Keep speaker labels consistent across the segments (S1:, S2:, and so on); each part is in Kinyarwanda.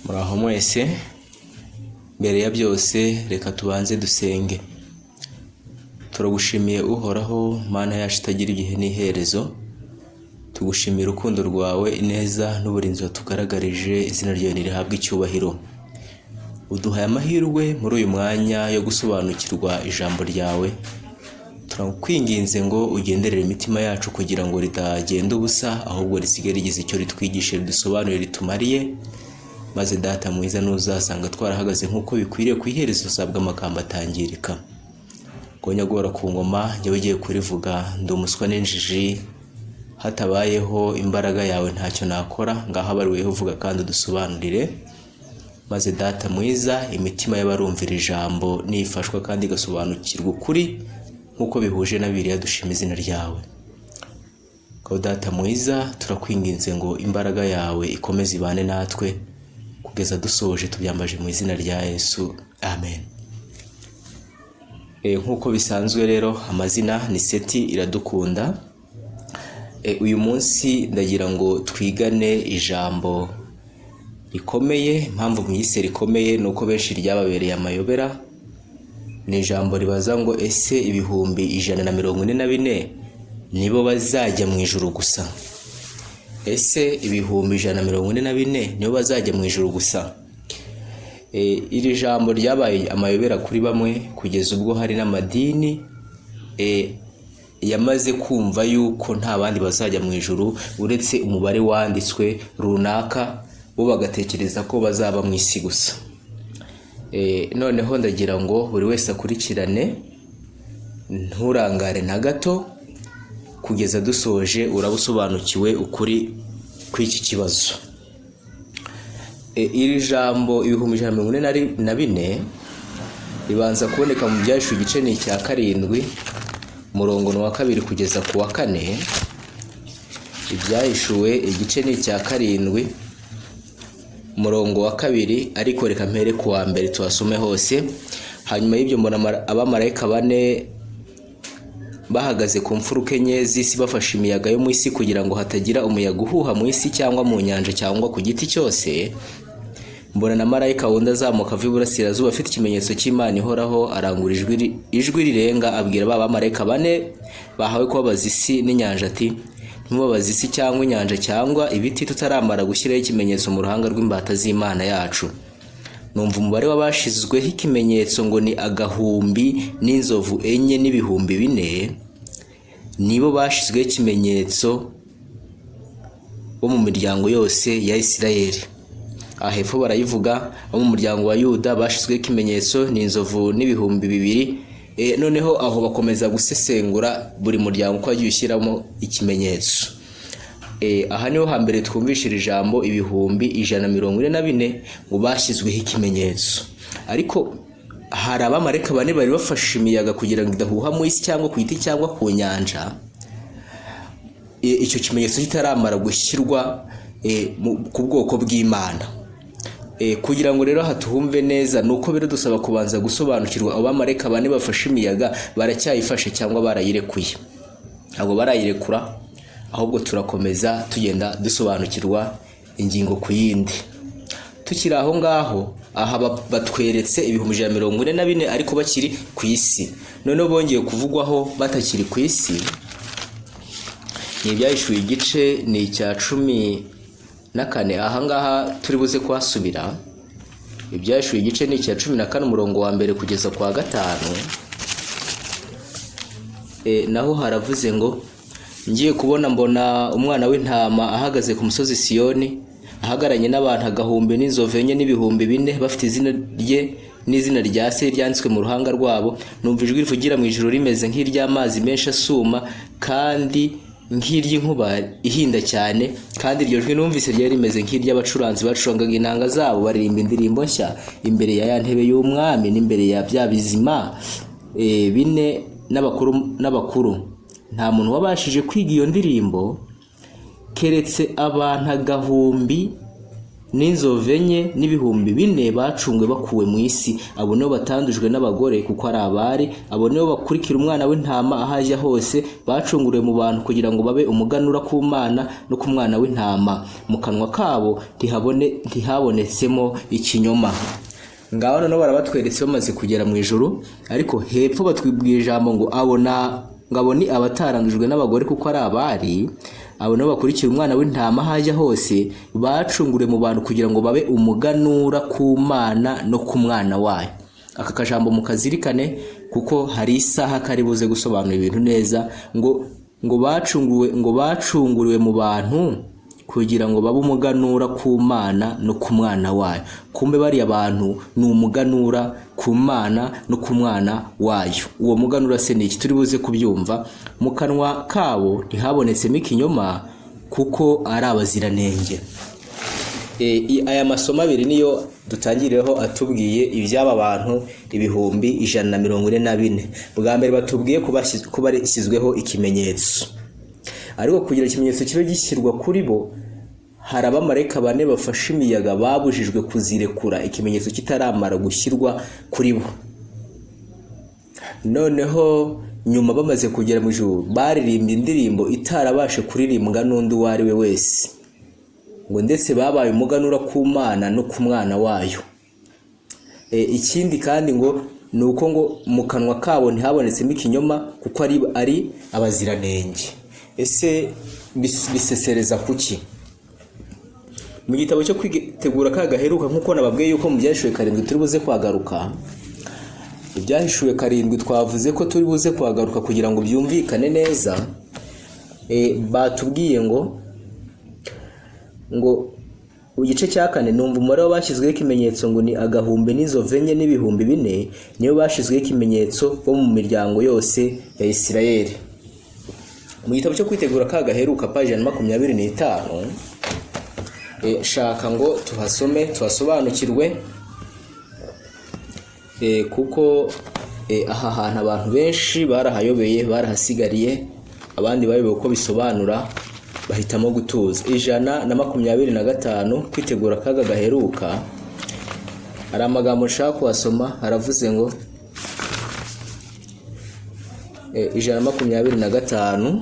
S1: Muraho mwese, mbere ya byose reka tubanze dusenge. Turagushimiye Uhoraho, Mana yacu itagira igihe n'iherezo. Tugushimira urukundo rwawe, ineza n'uburinzi watugaragarije, izina ryawe nirihabwe icyubahiro. Uduhaye amahirwe muri uyu mwanya yo gusobanukirwa ijambo ryawe. Turakwinginze ngo ugenderere imitima yacu kugira ngo ritagenda ubusa, ahubwo risigare rigize icyo ritwigishe, ridusobanurire, ritumariye. Maze Data mwiza nuzasanga twarahagaze nk'uko bikwiriye ku iherezo usabwa amagambo atangirika. Gonyagora ku ngoma, njyewe ugiye kurivuga, ndi umuswa n'injiji, hatabayeho imbaraga yawe ntacyo nakora. Ngaho abariweho uvuga kandi udusobanurire. Maze Data mwiza, imitima y'abarumvira ijambo nifashwa kandi igasobanukirwa ukuri nk'uko bihuje na Bibiliya, dushima izina ryawe. Ko Data mwiza, turakwinginze ngo imbaraga yawe ikomeze ibane natwe kugeza dusoje, tubyambaje mu izina rya Yesu, amen. Nk'uko bisanzwe rero, amazina ni Seti Iradukunda. Uyu munsi ndagira ngo twigane ijambo rikomeye. Impamvu mwise rikomeye nuko benshi ryababereye amayobera. Ni ijambo ribaza ngo ese ibihumbi 144 nibo bazajya mu ijuru gusa? Ese ibihumbi 144 nibo bazajya mu ijuru gusa? Iri jambo ryabaye amayobera kuri bamwe kugeza ubwo hari n'amadini yamaze kumva yuko nta bandi bazajya mu ijuru uretse umubare wanditswe runaka, bo bagatekereza ko bazaba mu isi gusa. Noneho ndagira ngo buri wese akurikirane, nturangare na gato kugeza dusoje, urabusobanukiwe ukuri kw'iki kibazo. Iri jambo ibihumbi 144 ribanza kuboneka mu Byahishuwe igice ni cya 7 murongo wa 2 kugeza ku wa 4. Ibyahishuwe igice ni cya 7 murongo wa 2, ariko reka mpere ku wa 1 tuhasome hose. Hanyuma y'ibyo mbona abamarayika 4 bahagaze ku mfuruka enye z'isi bafashe imiyaga yo mu isi kugira ngo hatagira umuyaga uhuha mu isi cyangwa mu nyanja cyangwa ku giti cyose. Mbona na marayika wundi azamuka ava iburasirazuba afite ikimenyetso cy'Imana ihoraho, arangura ijwi rirenga abwira ba bamarayika 4 bahawe kubabaza isi n'inyanja ati, ntimubabaze isi cyangwa inyanja cyangwa ibiti tutaramara gushyiraho ikimenyetso mu ruhanga rw'imbata z'Imana yacu. Numva umubare w'abashizweho ikimenyetso ngo ni 1,000 n'inzovu 4 n'ibihumbi 4 nibo bashizweho ikimenyetso bo mu miryango yose ya Isirayeli. Hepfo barayivuga, bo mu muryango wa Yuda bashizweho ikimenyetso ni inzovu n'ibihumbi 2. Noneho aho bakomeza gusesengura buri muryango uko agiye ushyiramo ikimenyetso. Aha niho hambere twumvishira ijambo ibihumbi 144 ngo bashyizweho ikimenyetso. Ariko hari abamarayika 4 bari bafashe imiyaga kugira ngo idahuha mu isi cyangwa ku iti cyangwa ku nyanja. Icyo kimenyetso kitaramara gushyirwa ku bwoko bw'Imana. Kugira ngo rero hatuhumve neza, nuko biro dusaba kubanza gusobanukirwa abamarayika 4 bafashe imiyaga baracyayifashe cyangwa barayirekuye. Ntabwo barayirekura, ahubwo turakomeza tugenda dusobanukirwa ingingo ku yindi. Tukiri aho ngaho, aha batweretse ibihumbi 144 ariko bakiri ku isi. Noneho bongeye kuvugwaho batakiri ku isi. Ni Ibyahishuwe igice ni icya 14. Aha ngaha turi buze kuhasubira. Ibyahishuwe igice ni icya 14 umurongo wa 1 kugeza ku wa 5. Naho haravuze ngo, ngiye kubona mbona umwana w'intama ahagaze ku musozi Siyoni, ahagaranye n'abantu 1,000 n'inzovu 4 n'ibihumbi 4 bafite izina rye n'izina rya se ryanditswe mu ruhanga rwabo. Numva ijwi rivugira mu ijuru rimeze nk'iry'amazi menshi asuma kandi nk'iry'inkuba ihinda cyane, kandi iryo jwi numvise ryari rimeze nk'iry'abacuranzi bacurangaga inanga zabo baririmba indirimbo nshya imbere ya ntebe y'umwami n'imbere ya bya bizima 4 n'abakuru. Nta muntu wabashije kwiga iyo ndirimbo keretse abantu 1,000 n'inzove enye n'ibihumbi 4 bacungwe bakuwe mu isi. Abo nibo batandujwe n'abagore kuko ari abari. Abo nibo bakurikira umwana w'intama ahajya hose, bacunguriwe mu bantu kugira ngo babe umuganura ku Mana no ku mwana w'intama. Mu kanwa kabo ntihabonetsemo ikinyoma. Ngaho none barabatweretse bamaze kugera mu ijuru, ariko hepfo batwibwiye ijambo ngo ngabo ni abatarandujwe n'abagore kuko ari abari. Abo nibo bakurikira umwana w'intama hajya hose, bacunguriwe mu bantu kugira ngo babe umuganura ku Mana no ku mwana wayo. Aka kajambo mukazirikane kuko hari isaha karibuze gusobanura ibintu neza. ngo bacunguriwe mu bantu kugira ngo babe umuganura ku Mana no ku mwana wayo. Kumbe bari abantu ni umuganura ku Mana no ku mwana wayo. Uwo muganura se ni iki? Turi buze kubyumva. Mu kanwa kabo ntihabonetsemo ikinyoma kuko ari abaziranenge. Aya masomo abiri niyo dutangireho atubwiye iby'aba bantu 144. Bwa mbere batubwiye ko bashyizweho ikimenyetso, ariko kugira ikimenyetso kibe gishyirwa kuri bo, hari abamarayika 4 bafashe imiyaga babujijwe kuzirekura ikimenyetso kitaramara gushyirwa kuri bo. Noneho nyuma bamaze kugera mu ijuru, baririmbye indirimbo itarabashe kuririmbwa n'undi uwo ari we wese, ngo ndetse babaye umuganura ku Mana no ku mwana wayo. Ikindi kandi ngo nuko ngo mu kanwa kabo ntihabonetsemo ikinyoma kuko ari abaziranenge. Ese bisesereza kuki? Mu gitabo cyo kwitegura kagaheruka, nkuko nababwiye yuko mu byahishuwe 7 turi buze kwagaruka. Ibyahishuwe 7 twavuze ko turi buze kwagaruka kugira ngo byumvikane neza. Batubwiye ngo igice cya 4 numva umubare w'abashyizweho ikimenyetso ngo ni agahumbi n'inzove enye n'ibihumbi 4 niyo bashyizweho ikimenyetso bo mu miryango yose ya Isirayeli. Mu gitabo cyo kwitegura kagaheruka page 25, shaka ngo tuhasome tuhasobanukirwe, kuko aha hantu abantu benshi barahayobeye, barahasigariye, abandi bayobewe uko bisobanura bahitamo gutuza. 125 kwitegura kaga gaheruka, hari amagambo nshaka kuhasoma. Haravuze ngo 125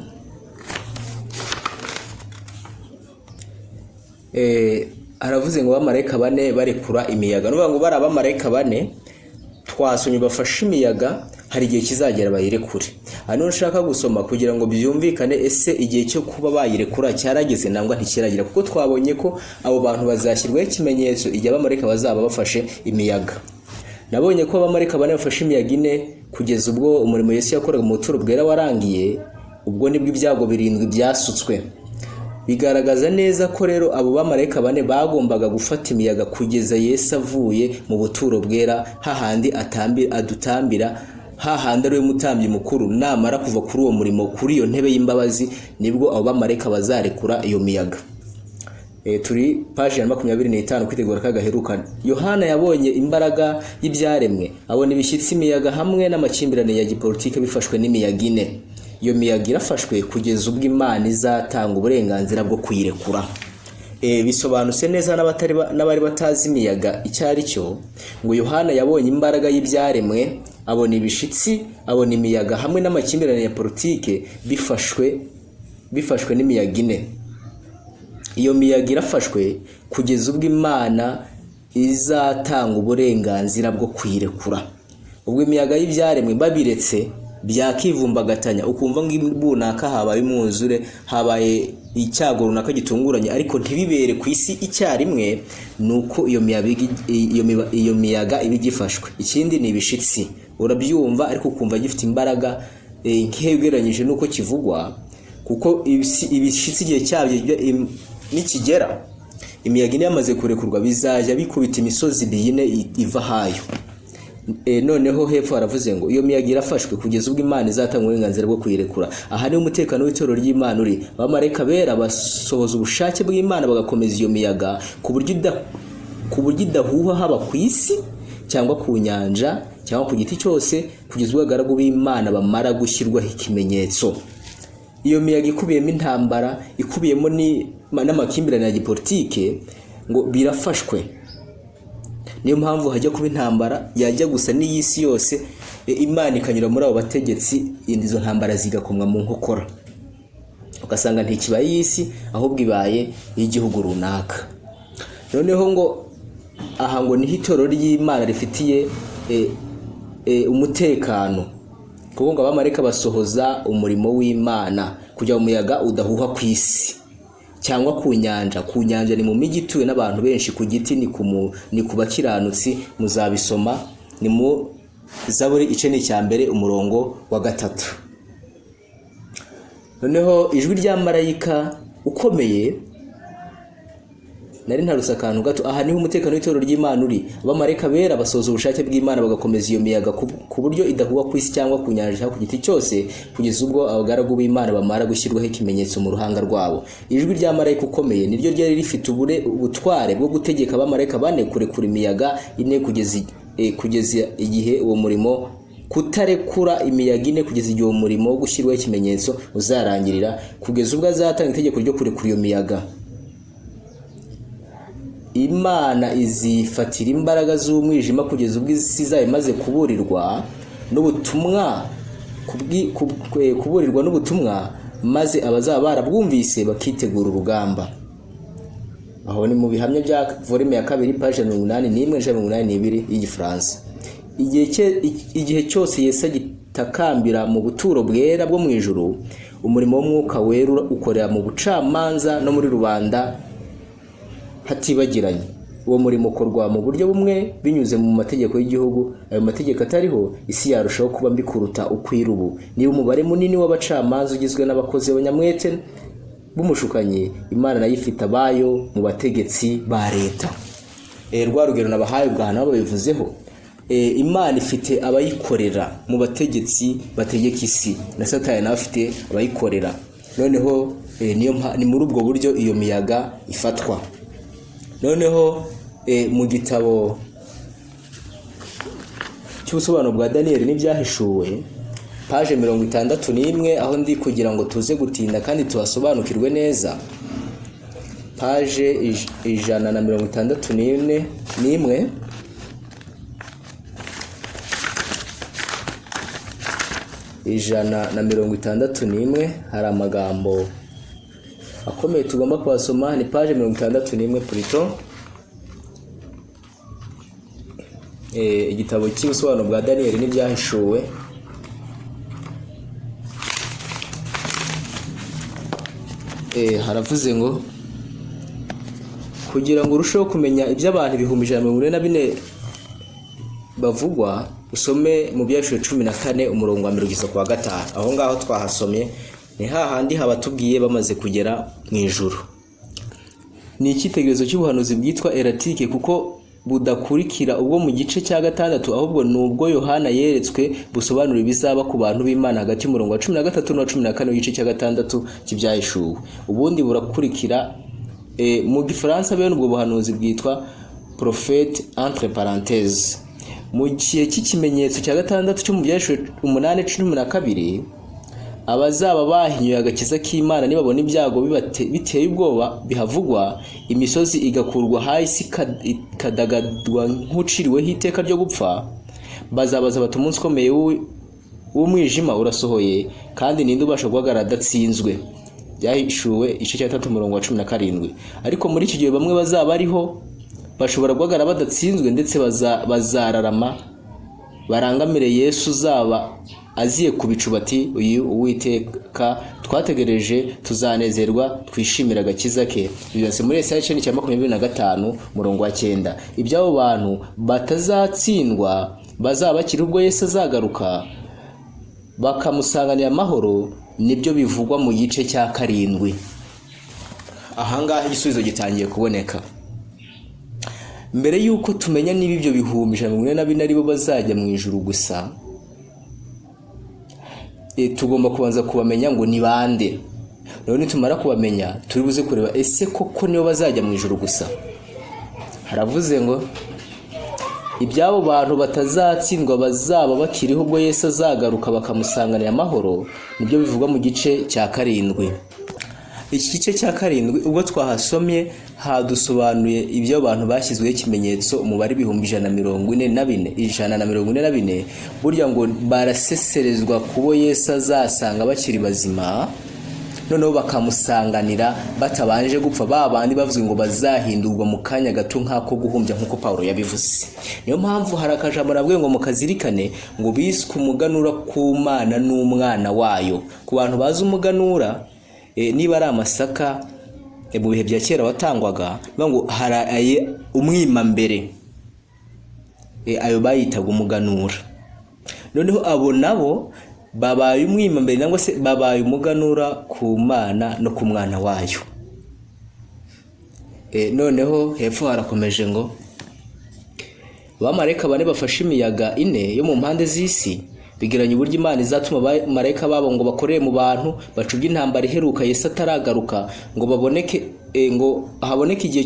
S1: haravuze ngo abamarayika 4 barekura imiyaga. Nuvuga ngo bari abamarayika 4 twasomye bafashe imiyaga, hari igihe kizagera bayirekure. Hano nshaka gusoma kugira ngo byumvikane, ese igihe cyo kuba bayirekura cyarageze nangwa ntikiragira, kuko twabonye ko abo bantu bazashyirwaho ikimenyetso igihe abamarayika bazaba bafashe imiyaga. Nabonye ko abamarayika 4 bafashe imiyaga 4 kugeza ubwo umurimo Yesu yakoraga mu buturo bwera warangiye. Ubwo nibwo ibyago 7 byasutswe. Bigaragaza neza ko rero abo bamarayika 4 bagombaga gufata imiyaga kugeza Yesu avuye mu buturo bwera, hahandi adutambira, hahandi ari we mutambyi mukuru. Namara kuva kuri uwo murimo, kuri iyo ntebe y'imbabazi, nibwo abo bamarayika bazarekura iyo miyaga. Turi page 25 kwitegura kagaheruka. Yohana yabonye imbaraga y'ibyaremwe, abona ibishyitsi, imiyaga hamwe n'amakimbirane ya gipolitike bifashwe n'imiyaga 4. Iyo miyaga irafashwe kugeza ubwo Imana izatanga uburenganzira bwo kuyirekura. Bisobanutse neza n'abari batazi imiyaga icyari cyo, ngo Yohana yabonye imbaraga y'ibyaremwe, abona ibishitsi, abona imiyaga hamwe n'amakimbirane ya politike bifashwe n'imiyaga 4. Iyo miyaga irafashwe kugeza ubwo Imana izatanga uburenganzira bwo kuyirekura. Ubwo imiyaga y'ibyaremwe babiretse byakivumbagatanya, ukumva ngo ibunaka habaye umwuzure, habaye icyago runaka gitunguranye, ariko ntibibere ku isi icyarimwe, nuko iyo miyaga ibigifashwe. Ikindi ni ibishitsi, urabyumva ariko ukumva gifite imbaraga nkegeranyije nuko kivugwa, kuko ibishitsi igihe cyabyo nikigera, imiyaga 4 yamaze kurekurwa, bizajya bikubita imisozi 4 iva hayo. Noneho hepfo haravuze ngo iyo miyaga irafashwe kugeza ubwo Imana izatanga uburenganzira bwo kuyirekura. Aha ni umutekano w'itoro ry'Imana uri. Abamarayika bera basohoza ubushake bw'Imana bagakomeza iyo miyaga ku buryo idahuha, haba ku isi cyangwa ku nyanja cyangwa ku giti cyose, kugeza ubwo abagaragu b'Imana bamara gushyirwaho ikimenyetso. Iyo miyaga ikubiyemo intambara, ikubiyemo n'amakimbirane ya gipolitike, ngo birafashwe. Niyo mpamvu hajya kuba intambara yajya gusa n'iy'isi yose, Imana ikanyura muri abo bategetsi, izo ntambara zigakomwa mu nkokora, ugasanga ntikibaye y'isi ahubwo ibaye y'igihugu runaka. Noneho ngo aha ngo niho itorero ry'Imana rifitiye umutekano, kuko ngo abamarayika basohoza umurimo w'Imana kugira umuyaga udahuha ku isi cyangwa ku nyanja. Ku nyanja ni mu migi ituwe n'abantu benshi, ku giti ni ku bakiranutsi. Muzabisoma ni mu Zaburi igice cya mbere umurongo wa 3. Noneho ijwi rya marayika ukomeye, nari ntaruse akantu gato, aha niho umutekano w'itorero ry'Imana uri. Abamarayika bera basoza ubushake bw'Imana bagakomeza iyo miyaga ku buryo idahuha ku isi cyangwa ku nyanja cyangwa ku giti cyose, kugeza ubwo abagaragu b'Imana bamara gushyirwaho ikimenyetso mu ruhanga rwabo. Ijwi rya marayika ukomeye niryo ryari rifite ubutware bwo gutegeka abamarayika bane kurekura imiyaga ine kugeza igihe uwo murimo, kutarekura imiyaga ine kugeza igihe uwo murimo wo gushyirwaho ikimenyetso uzarangirira, kugeza ubwo azatanga itegeko ryo kurekura iyo miyaga. Imana izifatira imbaraga z'umwijima kugeza ubwo isi izaba imaze kuburirwa n'ubutumwa, maze abazaba barabwumvise bakitegura urugamba. Aho ni mu bihamya bya volume ya 2 page 81-82 y'Igifaransa. Igihe cyose Yesu agitakambira mu buturo bwera bwo mu ijuru, umurimo w'umwuka wera ukorera mu bucamanza no muri rubanda hatibagiranye. Uwo murimo ukorwa mu buryo bumwe binyuze mu mategeko y'igihugu. Ayo mategeko atariho, isi yarushaho kuba mbi kuruta uko iri ubu. Niba umubare munini w'abacamanza ugizwe n'abakozi b'abanyamwete b'umushukanyi, Imana nayo ifite abayo mu bategetsi ba leta. Rwa rugero nabahaye bwa nabo bivuzeho, Imana ifite abayikorera mu bategetsi bategeka isi, na Satani nawe afite abayikorera. Noneho ni muri ubwo buryo iyo miyaga ifatwa. Noneho mu gitabo cy'ubusobanuro bwa Daniel n'ibyahishuwe, page 61, aho ndi kugira ngo tuze gutinda kandi tubasobanukirwe neza, page 161, 161 hari amagambo akomeye tugomba kubasoma. Ni page 61 plutôt, igitabo cy'ubusobanuro bwa Daniel n'ibyahishuwe, haravuze ngo kugira ngo urusheho kumenya iby'abantu 144 bavugwa, usome mu byashuwe 14 umurongo wa 1-5. Aho ngaho twahasomye ni hahandi habatubwiye bamaze kugera mu ijuru. Ni icyitegererezo cy'ubuhanuzi bwitwa eratike, kuko budakurikira ubwo mu gice cya 6, ahubwo nubwo Yohana yeretswe busobanura ibizaba ku bantu b'Imana hagati y'umurongo wa 13 na 14 w'igice cya 6 cy'ibyahishuwe. Ubundi burakurikira mu Gifaransa bene ubwo buhanuzi bwitwa prophète entre parenthèses. Mu gihe cy'ikimenyetso cya 6 cyo mu byashuwe 8:12, abazaba bahinyuye agakiza k'Imana nibabona ibyago biteye ubwoba bihavugwa, imisozi igakurwa hasi ikadagadwa nk'uciriweho iteka ryo gupfa, bazabaza bati umunsi ukomeye w'umwijima urasohoye, kandi ninde ubasha guhagarara adatsinzwe. Byahishuwe igice cya 3 umurongo wa 17. Ariko muri iki gihe bamwe bazaba ariho bashobora guhagarara badatsinzwe, ndetse bazararama barangamire Yesu uzaba aziye ku bicu bati, uyu Uwiteka twategereje, tuzanezerwa twishimira agakiza ke. Byose muri Yesaya 25 umurongo wa 9. Iby'abo bantu batazatsindwa bazaba bakiri ubwo Yesu azagaruka bakamusanganira amahoro, nibyo bivugwa mu gice cya 7. Ahangaha igisubizo gitangiye kuboneka. Mbere yuko tumenya niba ibyo 144 aribo bazajya mu ijuru gusa, tugomba kubanza kubamenya ngo ni bande. None tumara kubamenya turi buze kureba ese koko nibo bazajya mu ijuru gusa. Haravuze ngo iby'abo bantu batazatsindwa bazaba bakiriho ubwo Yesu azagaruka bakamusanganira amahoro, nibyo bivugwa mu gice cya 7. iki gice cya karindwi ubwo twahasomye hadusobanuye ibyo abantu bashyizweho ikimenyetso umubare 144 burya ngo baraseserezwa kubo Yesu azasanga bakiri bazima, noneho bakamusanganira batabanje gupfa, babandi bavuze ngo bazahindurwa mu kanya gato nk'ako guhumbya nk'uko Paulo yabivuze. Niyo mpamvu hari akajambo nabwiye ngo mukazirikane ngo biswe umuganura ku Mana n'umwana wayo. Ku bantu bazi umuganura, niba ari amasaka mu bihe bya kera watangwaga, ngo haraye umwima mbere, ayo bayitaga umuganura. Noneho abo nabo babaye umwima mbere, nangwa se babaye umuganura ku Mana no ku mwana wayo. Noneho hepfo harakomeje ngo abamarayika bane bafashe imiyaga ine yo mu mpande z'isi bigiranye uburyo Imana izatuma abamarayika babo ngo bakorere mu bantu bacubye intambara iheruka Yesu ataragaruka, ngo baboneke ngo haboneke igihe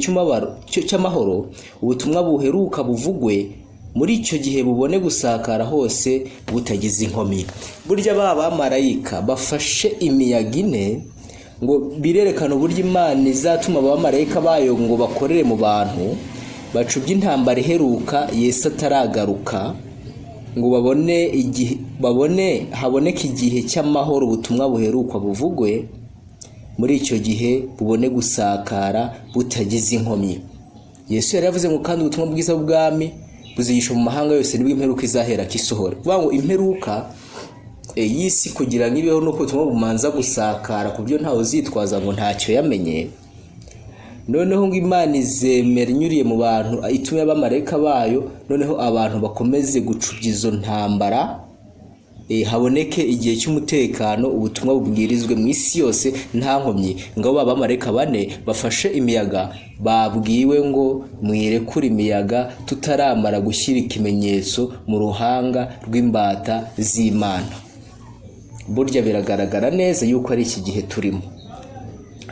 S1: cy'amahoro, ubutumwa buheruka buvugwe muri icyo gihe bubone gusakara hose butagize inkomyi. Burya bamarayika bafashe imiyaga ine ngo birerekana uburyo Imana izatuma abamarayika bayo ngo bakorere mu bantu bacubye intambara iheruka Yesu ataragaruka, ngo haboneke igihe cy'amahoro, ubutumwa buheruka buvugwe muri icyo gihe bubone gusakara butagize inkomyi. Yesu yari yavuze ngo kandi ubutumwa bwiza bw'ubwami buzigisha mu mahanga yose nibwo imperuka izahera kisohora. Kuvuga ngo imperuka y'isi kugira ngo ibeho nuko ubutumwa bumanza gusakara ku byo ntawe uzitwaza ngo ntacyo yamenye. Noneho ngo Imana izemera inyuriye mu bantu itumye abamarayika bayo, noneho abantu bakomeze gucubya izo ntambara, haboneke igihe cy'umutekano, ubutumwa bubwirizwe mu isi yose nta nkomyi. Ngabo abamarayika bane bafashe imiyaga babwiwe ngo mwirekure imiyaga tutaramara gushyira ikimenyetso mu ruhanga rw'imbata z'Imana. Burya biragaragara neza yuko ari iki gihe turimo.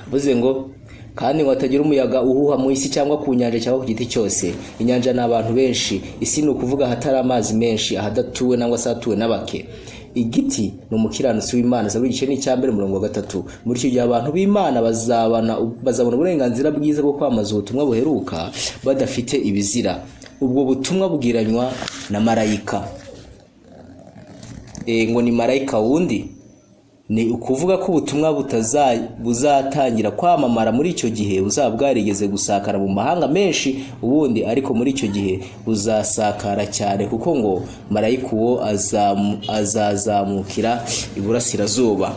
S1: Buze ngo kandi ngo atagira umuyaga uhuha mu isi cyangwa ku nyanja cyangwa ku giti cyose. Inyanja n'abantu benshi, isi ni ukuvuga hatari amazi menshi, ahadatuwe nangwa satuwe n'abake. Igiti ni umukiranutsi w'Imana, Zaburi igice n'icyambere 3. Muri icyo gihe abantu b'Imana bazabona uburenganzira bwiza bwo kwamaza ubutumwa buheruka badafite ibizira. Ubwo butumwa bugiranywa na marayika. Ngo ni marayika wundi, ni ukuvuga ko ubutumwa buzatangira kwamamara muri icyo gihe buzaba bwarigeze gusakara mu mahanga menshi ubundi, ariko muri icyo gihe buzasakara cyane kuko ngo marayika uwo azazamukira iburasirazuba.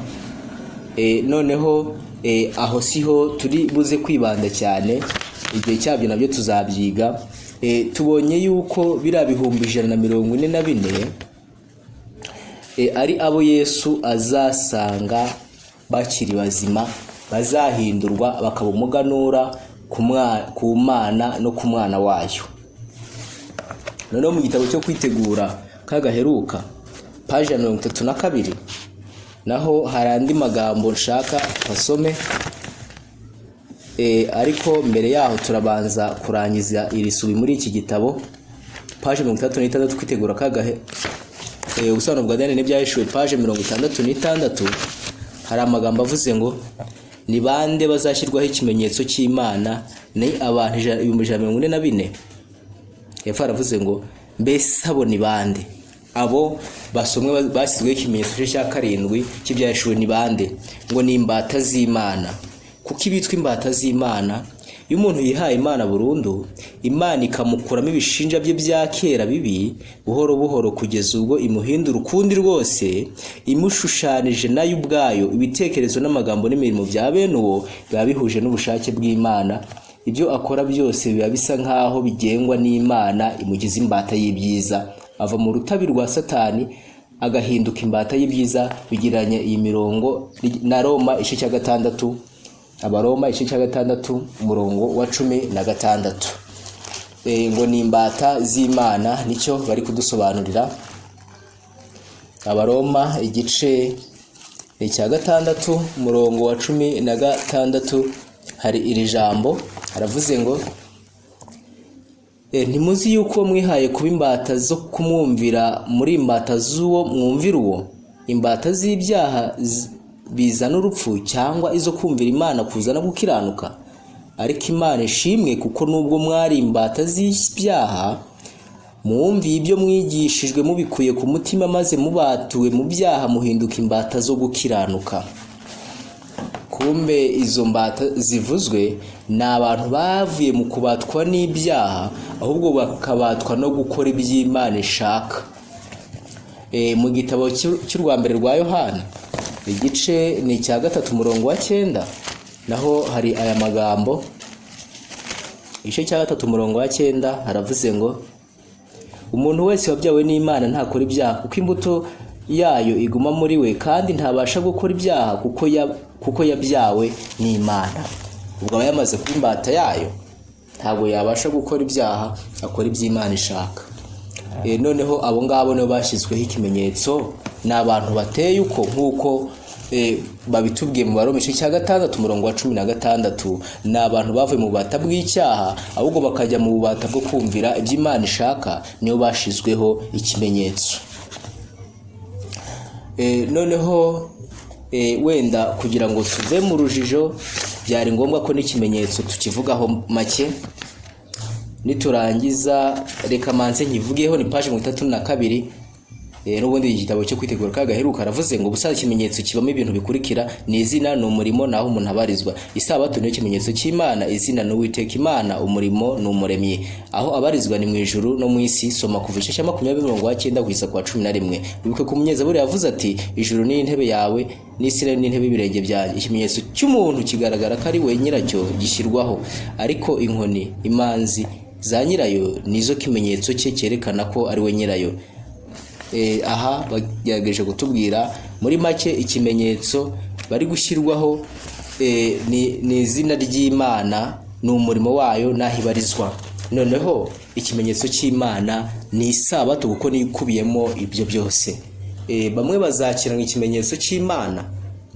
S1: Noneho aho siho turi buze kwibanda cyane, igihe cyabyo nabyo tuzabyiga. Tubonye yuko biriya 144 ari abo Yesu azasanga bakiri bazima, bazahindurwa bakaba umuganura ku Mana no ku mwana wayo. Noneho mu gitabo cyo kwitegura kagaheruka page 32 naho hari andi magambo nshaka basome, ariko mbere yaho turabanza kurangiza iri subi muri iki gitabo page 36 kwitegura ubusobanuro bwa Daniel n'ibyahishuwe page 66. Hari amagambo avuze ngo ni bande bazashyirwaho ikimenyetso cy'Imana, ni abantu 144. Hepfo haravuze ngo mbese abo ni bande? Abo basomwe bashyizweho ikimenyetso cya karindwi cy'ibyahishuwe ni bande? Ngo ni imbata z'Imana. Kuko ibitwa imbata z'Imana, iyo umuntu yihaye Imana burundu, Imana ikamukuramo ibishinja bye bya kera bibi buhoro buhoro kugeza ubwo imuhindura ukundi rwose, imushushanije nayo ubwayo. Ibitekerezo n'amagambo n'imirimo bya bene uwo biba bihuje n'ubushake bw'Imana. Ibyo akora byose biba bisa nkaho bigengwa n'Imana imugize imbata y'ibyiza. Ava mu rutabi rwa Satani agahinduka imbata y'ibyiza, bigiranye iyi mirongo na Roma igice cya 6, Abaroma igice cya 6 umurongo wa 16. Ngo ni imbata z'Imana, nicyo bari kudusobanurira. Abaroma igice cya 6 umurongo wa 16 hari iri jambo, haravuze ngo ntimuzi yuko mwihaye kuba imbata zo kumwumvira muri imbata z'uwo mwumvira uwo, imbata z'ibyaha bizana urupfu cyangwa izo kumvira Imana kuzana gukiranuka. Ariko Imana ishimwe kuko nubwo mwari imbata z'ibyaha mwumviye ibyo mwigishijwe mubikuye ku mutima maze mubatuwe mu byaha muhinduka imbata zo gukiranuka. Kumbe izo mbata zivuzwe ni abantu bavuye mu kubatwa n'ibyaha ahubwo bakabatwa no gukora iby'Imana ishaka. Mu gitabo cy'urwa mbere rwa Yohana igice ni icya 3 umurongo wa 9 naho hari aya magambo. Igice cya 3 umurongo wa 9 haravuze ngo umuntu wese wabyawe n'Imana ntakora ibyaha kuko imbuto yayo iguma muri we kandi ntabasha gukora ibyaha kuko yabyawe n'Imana. Ubwo aba yamaze kuba imbata yayo ntabwo yabasha gukora ibyaha, akora iby'Imana ishaka. Noneho abo ngabo nibo bashyizweho ikimenyetso, ni abantu bateye uko nk'uko babitubwiye mu Baroma igice cya 6 umurongo wa 16. Ni abantu bavuye mu bubata bw'icyaha ahubwo bakajya mu bubata bwo kumvira iby'Imana ishaka, nibo bashyizweho ikimenyetso. Noneho wenda kugira ngo tuve mu rujijo byari ngombwa ko n'ikimenyetso tukivugaho make. Niturangiza reka manze nkivugeho, ni page 32. N'ubundi igitabo cyo kwitegura kagaheruka aravuze ngo gusa ikimenyetso kibamo ibintu bikurikira: ni izina, ni umurimo, naho umuntu abarizwa. Isabato ni ikimenyetso cy'Imana, izina ni Uwiteka Imana, umurimo ni umuremyi, aho abarizwa ni mu ijuru no mu isi. Soma kuva igice cya 20:9 kugeza ku 11. Bibuke ko umunyezaburi yavuze ati ijuru ni intebe yawe n'isi ni intebe y'ibirenge byanjye. Ikimenyetso cy'umuntu kigaragara ko ari we nyiracyo gishyirwaho, ariko inkoni, imanzi za nyirayo nizo kimenyetso cye cyerekana ko ari we nyirayo. Aha bagerageje kutubwira muri make ikimenyetso bari gushyirwaho ni izina ry'Imana, ni umurimo wayo, naho ibarizwa. Noneho ikimenyetso cy'Imana ni isabato kuko nikubiyemo ibyo byose. Bamwe bazakira ikimenyetso cy'Imana,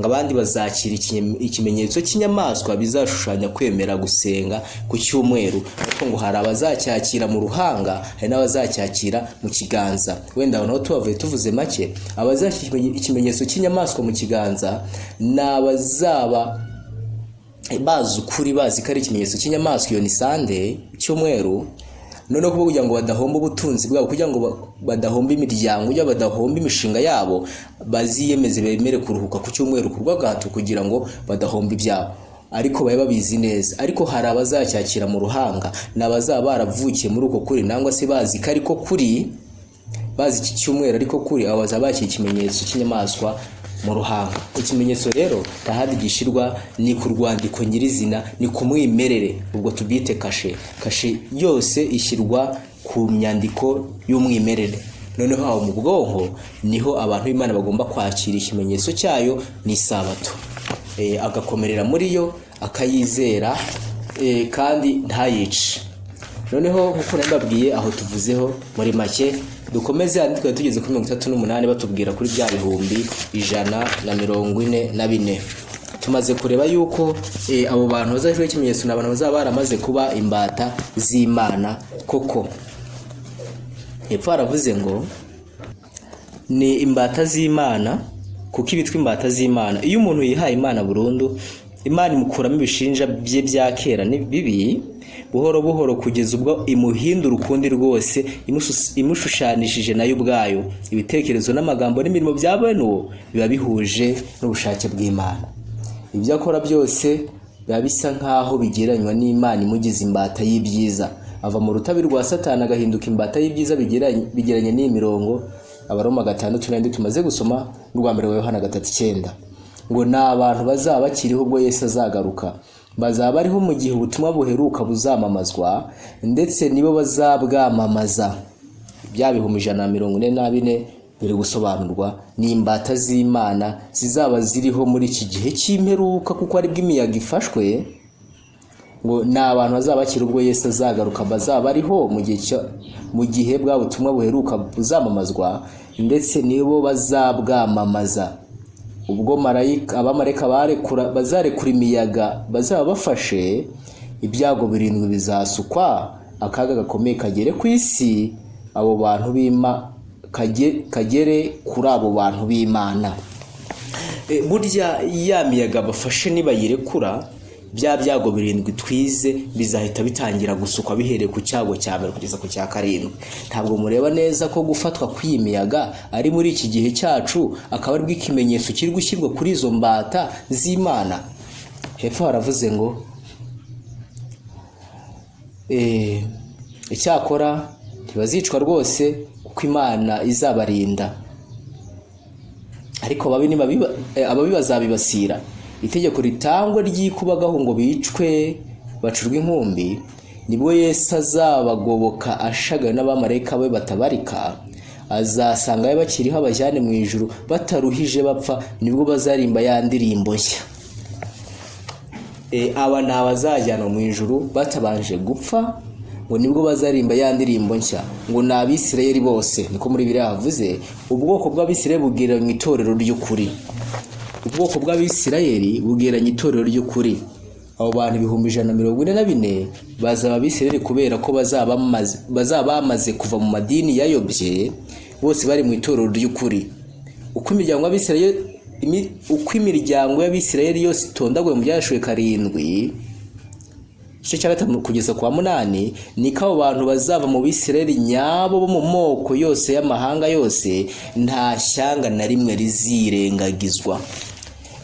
S1: ngabandi bazakira ikimenyetso cy'inyamaswa bizashushanya kwemera gusenga ku cyumweru. Ariko ngo hari abazacyakira mu ruhanga, hari n'abazacyakira mu kiganza. Wenda naho tubavuye tuvuze make, abazakira ikimenyetso cy'inyamaswa mu kiganza n'abazaba bazi ukuri, bazi ko ari ikimenyetso cy'inyamaswa. Iyo ni Sunday, cyumweru. Noneho kugira ngo badahomba ubutunzi bwabo, kugira ngo badahomba imiryango, kugira badahomba imishinga yabo, baziyemeze bemere kuruhuka ku cyumweru ku rw'agahato kugira ngo badahomba ibyabo. Ariko babe babizi neza. Ariko hari abazacyakira mu ruhanga, n'abazaba baravukiye muri uko kuri, nangwa se bazi ko ariko kuri, bazi iki cyumweru ariko kuri, abo bazaba bakira ikimenyetso cy'inyamaswa mu ruhanga. Ikimenyetso rero tahandi gishirwa ni ku rwandiko nyirizina, ni ku mwimerere, ubwo tubite kashe. Kashe yose ishyirwa ku myandiko y'umwimerere. Noneho aho mu bwonko niho abantu b'Imana bagomba kwakira ikimenyetso cyayo, ni isabato. Agakomerera muri yo, akayizera, kandi ntayice. Noneho nkuko nababwiye aho tuvuzeho muri make, dukomeze handi twari tugeze kuri 38 batubwira kuri bya bihumbi 144. Tumaze kureba yuko abo bantu bazajwe ikimenyetso n'abantu bazaba baramaze kuba imbata z'Imana koko. Hepfo aravuze ngo ni imbata z'Imana kuko ibitwa imbata z'Imana. Iyo umuntu yihaye Imana burundu, Imana imukuramo ibishinja bye bya kera ni bibi, buhoro buhoro kugeza ubwo imuhindura ukundi rwose, imushushanishije nayo ubwayo. Ibitekerezo n'amagambo n'imirimo bya bene uwo biba bihuje n'ubushake bw'Imana. Ibyo akora byose biba bisa nkaho bigereranywa n'Imana imugize imbata y'ibyiza. Ava mu rutabi rwa Satani agahinduka imbata y'ibyiza bigeranye n'iyi mirongo. Abaroma 6:9 tumaze gusoma, n'urwa mbere wa Yohana 3:9. Ngo n'abantu bazaba bakiriho ubwo Yesu azagaruka, bazaba ariho mu gihe ubutumwa buheruka buzamamazwa, ndetse nibo bazabwamamaza. Bya bihumbi 144 biri gusobanurwa ni imbata z'Imana zizaba ziriho muri iki gihe cy'imperuka, kuko ari bw'imiyaga ifashwe. Ngo n'abantu bazaba bakiriho ubwo Yesu azagaruka, bazaba ariho mu gihe bwa butumwa buheruka buzamamazwa, ndetse nibo bazabwamamaza. Ubwo abamarayika bazarekura imiyaga bazaba bafashe, ibyago 7 bizasukwa, akaga gakomeye kagere ku isi, abo bantu kagere kuri abo bantu b'Imana. burya ya miyaga bafashe nibayirekura bya byago birindwi twize bizahita bitangira gusukwa bihereye ku cyago cya mbere kugeza ku cya karindwi. Ntabwo mureba neza ko gufatwa kw'imiyaga ari muri iki gihe cyacu akaba ari bw'ikimenyetso kiri gushyirwa kuri izo mbata z'Imana. Hepfo haravuze ngo icyakora ntibazicwa rwose kuko Imana izabarinda, ariko ababi bazabibasira. Itegeko ritangwa ry'ikubagaho ngo bicwe bacurwe inkumbi, nibwo Yesu azabagoboka ashagawe n'abamarayika be batabarika, azasanga bakiriho abajyane mu ijuru bataruhije bapfa, nibwo bazarimba ya ndirimbo nshya. Aba ni abazajyanwa mu ijuru batabanje gupfa, ngo nibwo bazarimba ya ndirimbo nshya, ngo ni Abisirayeli bose. Niko muri Bibiliya havuze ubwoko bw'Abisirayeli bugereranya itorero ry'ukuri. Ubwoko bw'Abisirayeli bugereranya itorero ry'ukuri. Abo bantu 144 bazaba Abisirayeli kubera ko bazaba bamaze kuva mu madini yayobye, bose bari mu itorero ry'ukuri. Uko imiryango y'Abisirayeli yose itondaguye mu Byahishuriwe 7 igice cya 5 kugeza kwa 8, niko abo bantu bazava mu Bisirayeli nyabo bo mu moko yose y'amahanga yose, nta shyanga na rimwe rizirengagizwa.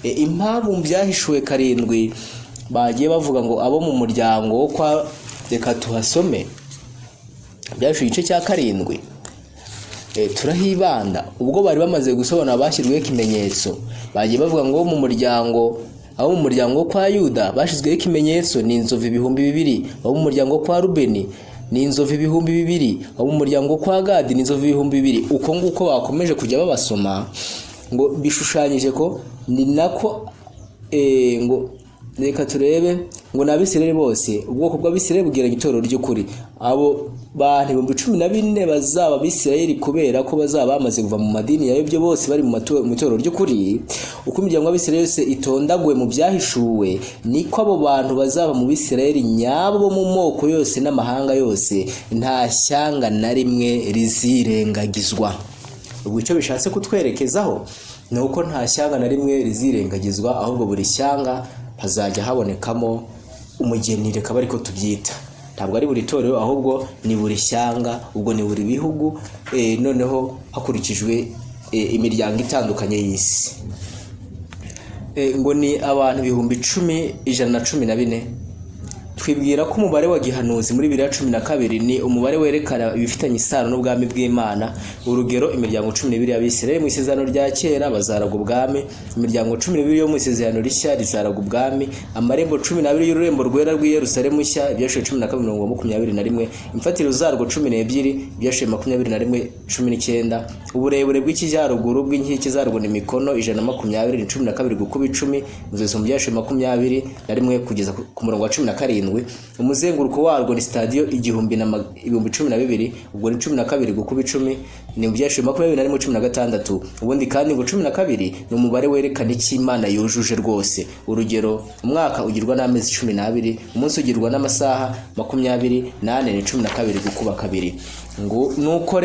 S1: Impamvu mu Byahishuwe 7 bagiye bavuga ngo abo mu muryango wo kwa, reka tuhasome Byahishuwe igice cya 7, turahibanda. Ubwo bari bamaze gusobanura bashyirweho ikimenyetso, bagiye bavuga ngo mu muryango abo mu muryango kwa Yuda bashizweho ikimenyetso ni inzovu 2,000, abo mu muryango kwa Rubeni ni inzovu 2,000, abo mu muryango kwa Gadi ni inzovu 2,000. Uko nguko bakomeje kujya babasoma ngo bishushanyije ko ni nako ngo reka turebe ngo n'Abisirayeli bose, ubwoko bw'Abisirayeli bugereranya itorero ry'ukuri. Abo bantu 14 bazaba Abisirayeli kubera ko bazaba bamaze kuva mu madini yayobye, bose bari mu itorero ry'ukuri. Uko imiryango y'Abisirayeli yose itondaguwe mu Byahishuwe, niko abo bantu bazaba mu Bisirayeli nyabo bo mu moko yose n'amahanga yose, nta shyanga na rimwe rizirengagizwa. Ubwo icyo bishatse kutwerekezaho ni uko nta shyanga na rimwe rizirengagizwa, ahubwo buri shyanga hazajya habonekamo umugeni, reka bari ko tubyita. Ntabwo ari buri torero, ahubwo ni buri shyanga, ubwo ni buri bihugu, noneho hakurikijwe imiryango itandukanye y'isi. Ngo ni abantu 10,114. Twibwira ko umubare wa gihanuzi muri 2012 ni umubare werekana ibifitanye isano n'ubwami bw'Imana. Urugero, imiryango 12 y'Abisirayeli mu isezerano rya kera bazaraga ubwami, imiryango 12 yo mu isezerano rishya rizaraga ubwami, amarembo 12 y'ururembo rwera rw'i Yerusalemu nshya, Ibyahishuriwe 12:21, imfatiro zarwo 12, Ibyahishuriwe 21:19, uburebure bw'ikijyaruguru bw'inkike zarwo ni mikono 120, ni 12 gukuba 10, muzeso mu Ibyahishuriwe 21 kugeza ku murongo wa 17. Umuzenguruko warwo ni stadio 10,012, ubwo ni 12 gukuba 10, ni Ibyahishuriwe 21:16. Ubundi kandi ngo 12 ni umubare werekana icyo Imana yujuje rwose. Urugero, umwaka ugirwa n'amezi 12, umunsi ugirwa n'amasaha 28, ni 12 gukuba 2. Ngo nuko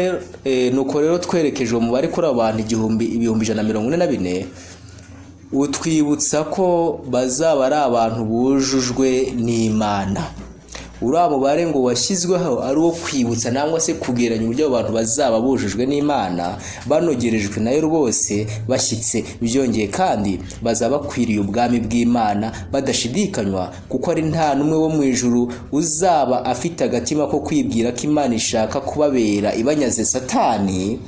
S1: rero twerekeje umubare kuri abantu 1,144, utwibutsa ko bazaba ari abantu bujujwe n'Imana. Uriya mubare ngo washyizweho ari uwo kwibutsa nangwa se kugeranya uburyo abantu bazaba bujujwe n'Imana, banogerejwe nayo rwose, bashyitse. Byongeye kandi bazaba bakwiriye ubwami bw'Imana badashidikanywa, kuko ari nta numwe wo mu ijuru uzaba afite agatima ko kwibwira ko Imana ishaka kubabera ibanyaze Satani.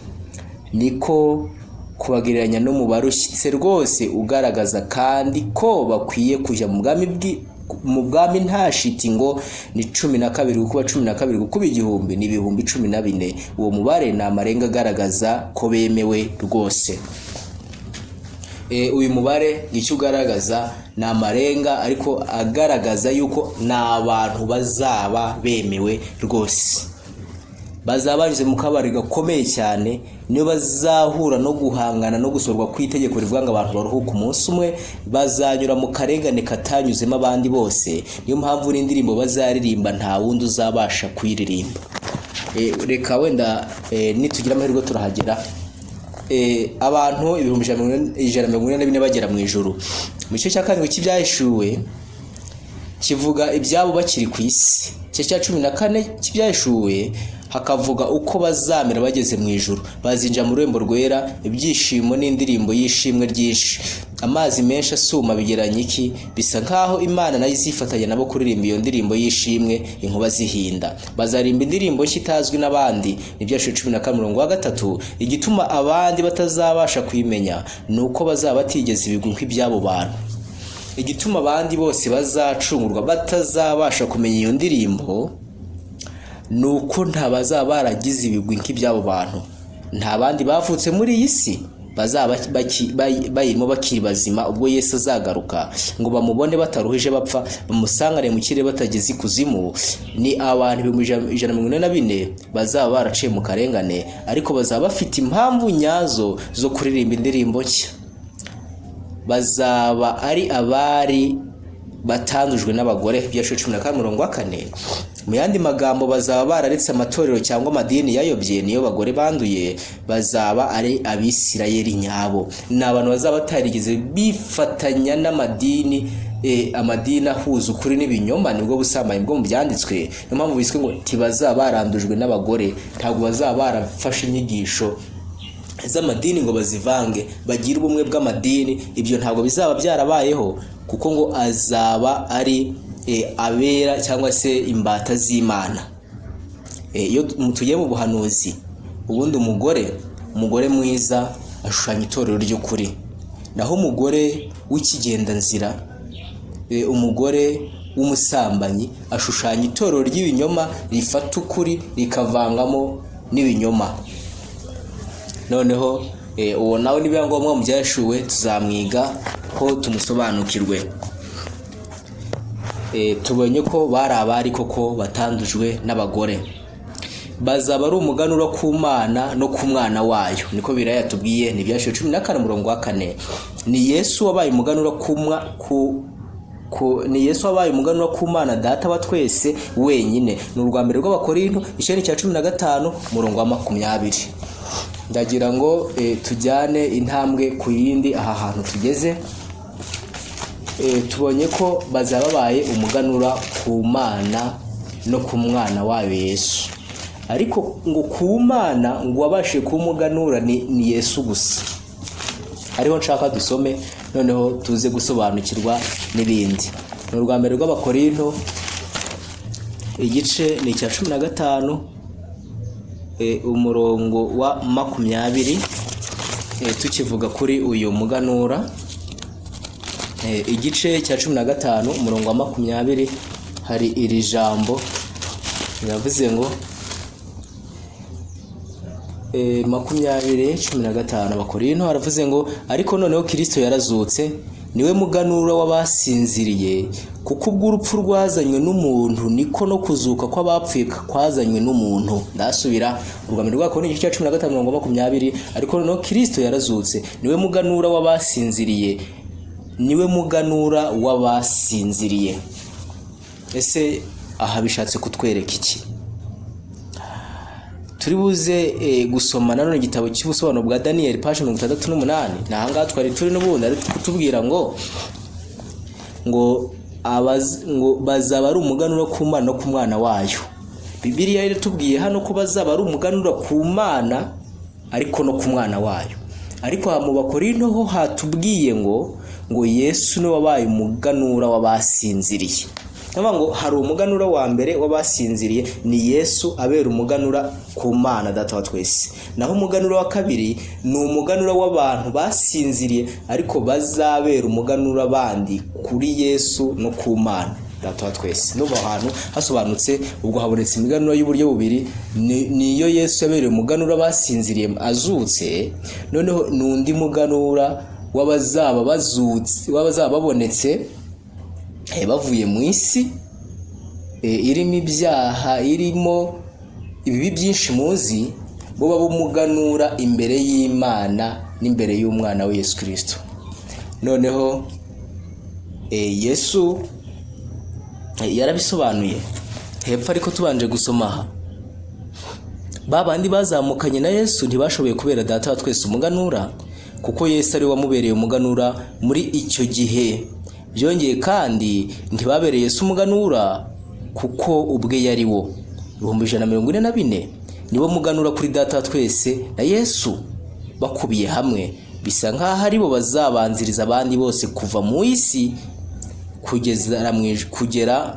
S1: Niko kubagereranya n'umubare ushyitse rwose, ugaragaza kandi ko bakwiye kujya mu bwami nta shiti. Ngo ni 12 gukuba 12 gukuba 1000, ni 14,000. Uwo mubare ni amarenga agaragaza ko bemewe rwose. Uyu mubare icyo ugaragaza ni amarenga, ariko agaragaza yuko ni abantu bazaba bemewe rwose. Bazaba banyuze mu kabari gakomeye cyane, niyo bazahura no guhangana no gusorwa kw'itegeko rivuga ngo abantu baruhuka umunsi umwe, bazanyura mu karengane katanyuzemo abandi bose. Niyo mpamvu n'indirimbo bazaririmba nta wundi uzabasha kuyiririmba. Reka wenda nitugira amahirwe turahagera abantu 144 bagera mu ijuru. Mu gice cya karindwi cy'ibyahishuwe kivuga ibyabo bakiri ku isi. Igice cya 14 cy'ibyahishuwe hakavuga uko bazamera bageze mu ijuru. Bazinjira mu rurembo rwera, ibyishimo n'indirimbo y'ishimwe ryinshi. Amazi menshi asuma bigeranye iki, bisa nkaho Imana nayo izifatanya nabo kuririmba iyo ndirimbo y'ishimwe, inkuba zihinda. Bazarimba indirimbo nshya itazwi n'abandi. N'ibyashize 14:3. Igituma abandi batazabasha kuyimenya nuko bazaba batigeze ibigwi nk'ibyabo bantu. Igituma abandi bose bazacungurwa batazabasha kumenya iyo ndirimbo nuko ntabazaba baragize ibigwi nk'ibyabo bantu. Nta bandi bavutse muri iyi si bazaba bayirimo bakiri bazima ubwo Yesu azagaruka ngo bamubone bataruhije bapfa, bamusangane mu kirere batageze ikuzimu. Ni abantu 144 bazaba baraciye mu karengane, ariko bazaba bafite impamvu nyazo zo kuririmba indirimbo nshya. Bazaba ari abari batandujwe n'abagore. Ibyashize 14:4. Mu yandi magambo, bazaba bararetse amatorero cyangwa amadini yayobye, niyo bagore banduye. Bazaba ari Abisirayeli nyabo. Ni abantu bazaba batarigeze bifatanya n'amadini, amadini ahuza ukuri n'ibinyoma, nibwo busambanyi bwo mu byanditswe. Niyo mpamvu biswe ngo tibazaba barandujwe n'abagore. Ntabwo bazaba barafashe inyigisho z'amadini ngo bazivange bagire ubumwe bw'amadini. Ibyo ntabwo bizaba byarabayeho, kuko ngo azaba ari abera cyangwa se imbata z'Imana. Iyo tugiye mu buhanuzi, ubundi umugore mwiza ashushanya itorero ry'ukuri, naho umugore w'ikigendanzira, umugore w'umusambanyi ashushanya itorero ry'ibinyoma rifata ukuri rikavangamo n'ibinyoma. Noneho uwo nawe nibiba ngombwa mu byashuwe tuzamwiga ko tumusobanukirwe. Tubonye ko bari abari koko batandujwe n'abagore. Bazaba ari umuganura ku Mana no ku mwana wayo, niko Bibiliya yatubwiye. N'ibyashize 14:4. Ni Yesu wabaye umuganura ni Yesu wabaye umuganura ku Mana Data wa twese wenyine. Ni urwa mbere rw'Abakorinto 15:20. Ndagira ngo tujyane intambwe ku yindi aha hantu tugeze. Tubonye ko bazaba babaye umuganura ku Mana no ku mwana wayo Yesu. Ariko ngo ku Mana ngo wabashe kumuganura ni Yesu gusa. Ariho nshaka dusome noneho tuze gusobanukirwa n'ibindi. Ni urwa mbere rw'Abakorinto igice ni cya 15 umurongo wa 20. Tukivuga kuri uyu muganura, igice cya 15 umurongo wa 20 hari iri jambo yavuze ngo 20:15 Abakorinto haravuze ngo ariko noneho Kristo yarazutse, niwe muganura w'abasinziriye, kuko ubw'urupfu rwazanywe n'umuntu niko no kuzuka kw'abapfuye kwazanywe n'umuntu. Ndasubira urugamba rw'Abakorinto igice cya 15 umurongo wa 20. Ariko noneho Kristo yarazutse, niwe muganura w'abasinziriye, niwe muganura w'abasinziriye. Ese aha bishatse kutwereka iki? Turi buze gusoma nanone igitabo cy'ubusobanuro bwa Daniel page 68. Nahanga twari turi n'ubundi ari kutubwira ngo bazaba ari umuganura ku Mana no ku mwana wayo. Bibiliya iratubwiye hano ko bazaba ari umuganura ku Mana ariko no ku mwana wayo. Ariko mu Bakorinto ho hatubwiye ngo Yesu ni wabaye umuganura w'abasinziriye. Ngo hari umuganura wa mbere w'abasinziriye, ni Yesu abera umuganura ku Mana Data wa twese. Naho umuganura wa kabiri ni umuganura w'abantu basinziriye ariko bazabera umuganura bandi kuri Yesu no ku Mana Data wa twese. N'ubu ahantu hasobanutse ubwo habonetse imiganura y'uburyo bubiri, niyo Yesu yabereye umuganura basinziriye azutse, noneho n'undi muganura w'abazaba babonetse bavuye mu isi irimo ibyaha, irimo ibibi byinshi muzi, bo baba umuganura imbere y'Imana n'imbere y'umwana we Yesu Kristo. Noneho Yesu yarabisobanuye hepfo, ariko tubanje gusoma aha babandi bazamukanye na Yesu ntibashoboye kubera data wa twese umuganura, kuko Yesu ari wamubereye umuganura muri icyo gihe. Byongeye kandi ntibabereye Yesu umuganura kuko ubwe yari wo. 144 nibo muganura kuri data wa twese na Yesu bakubiye hamwe. Bisa nkaho ari bo bazabanziriza abandi bose kuva mu isi kugera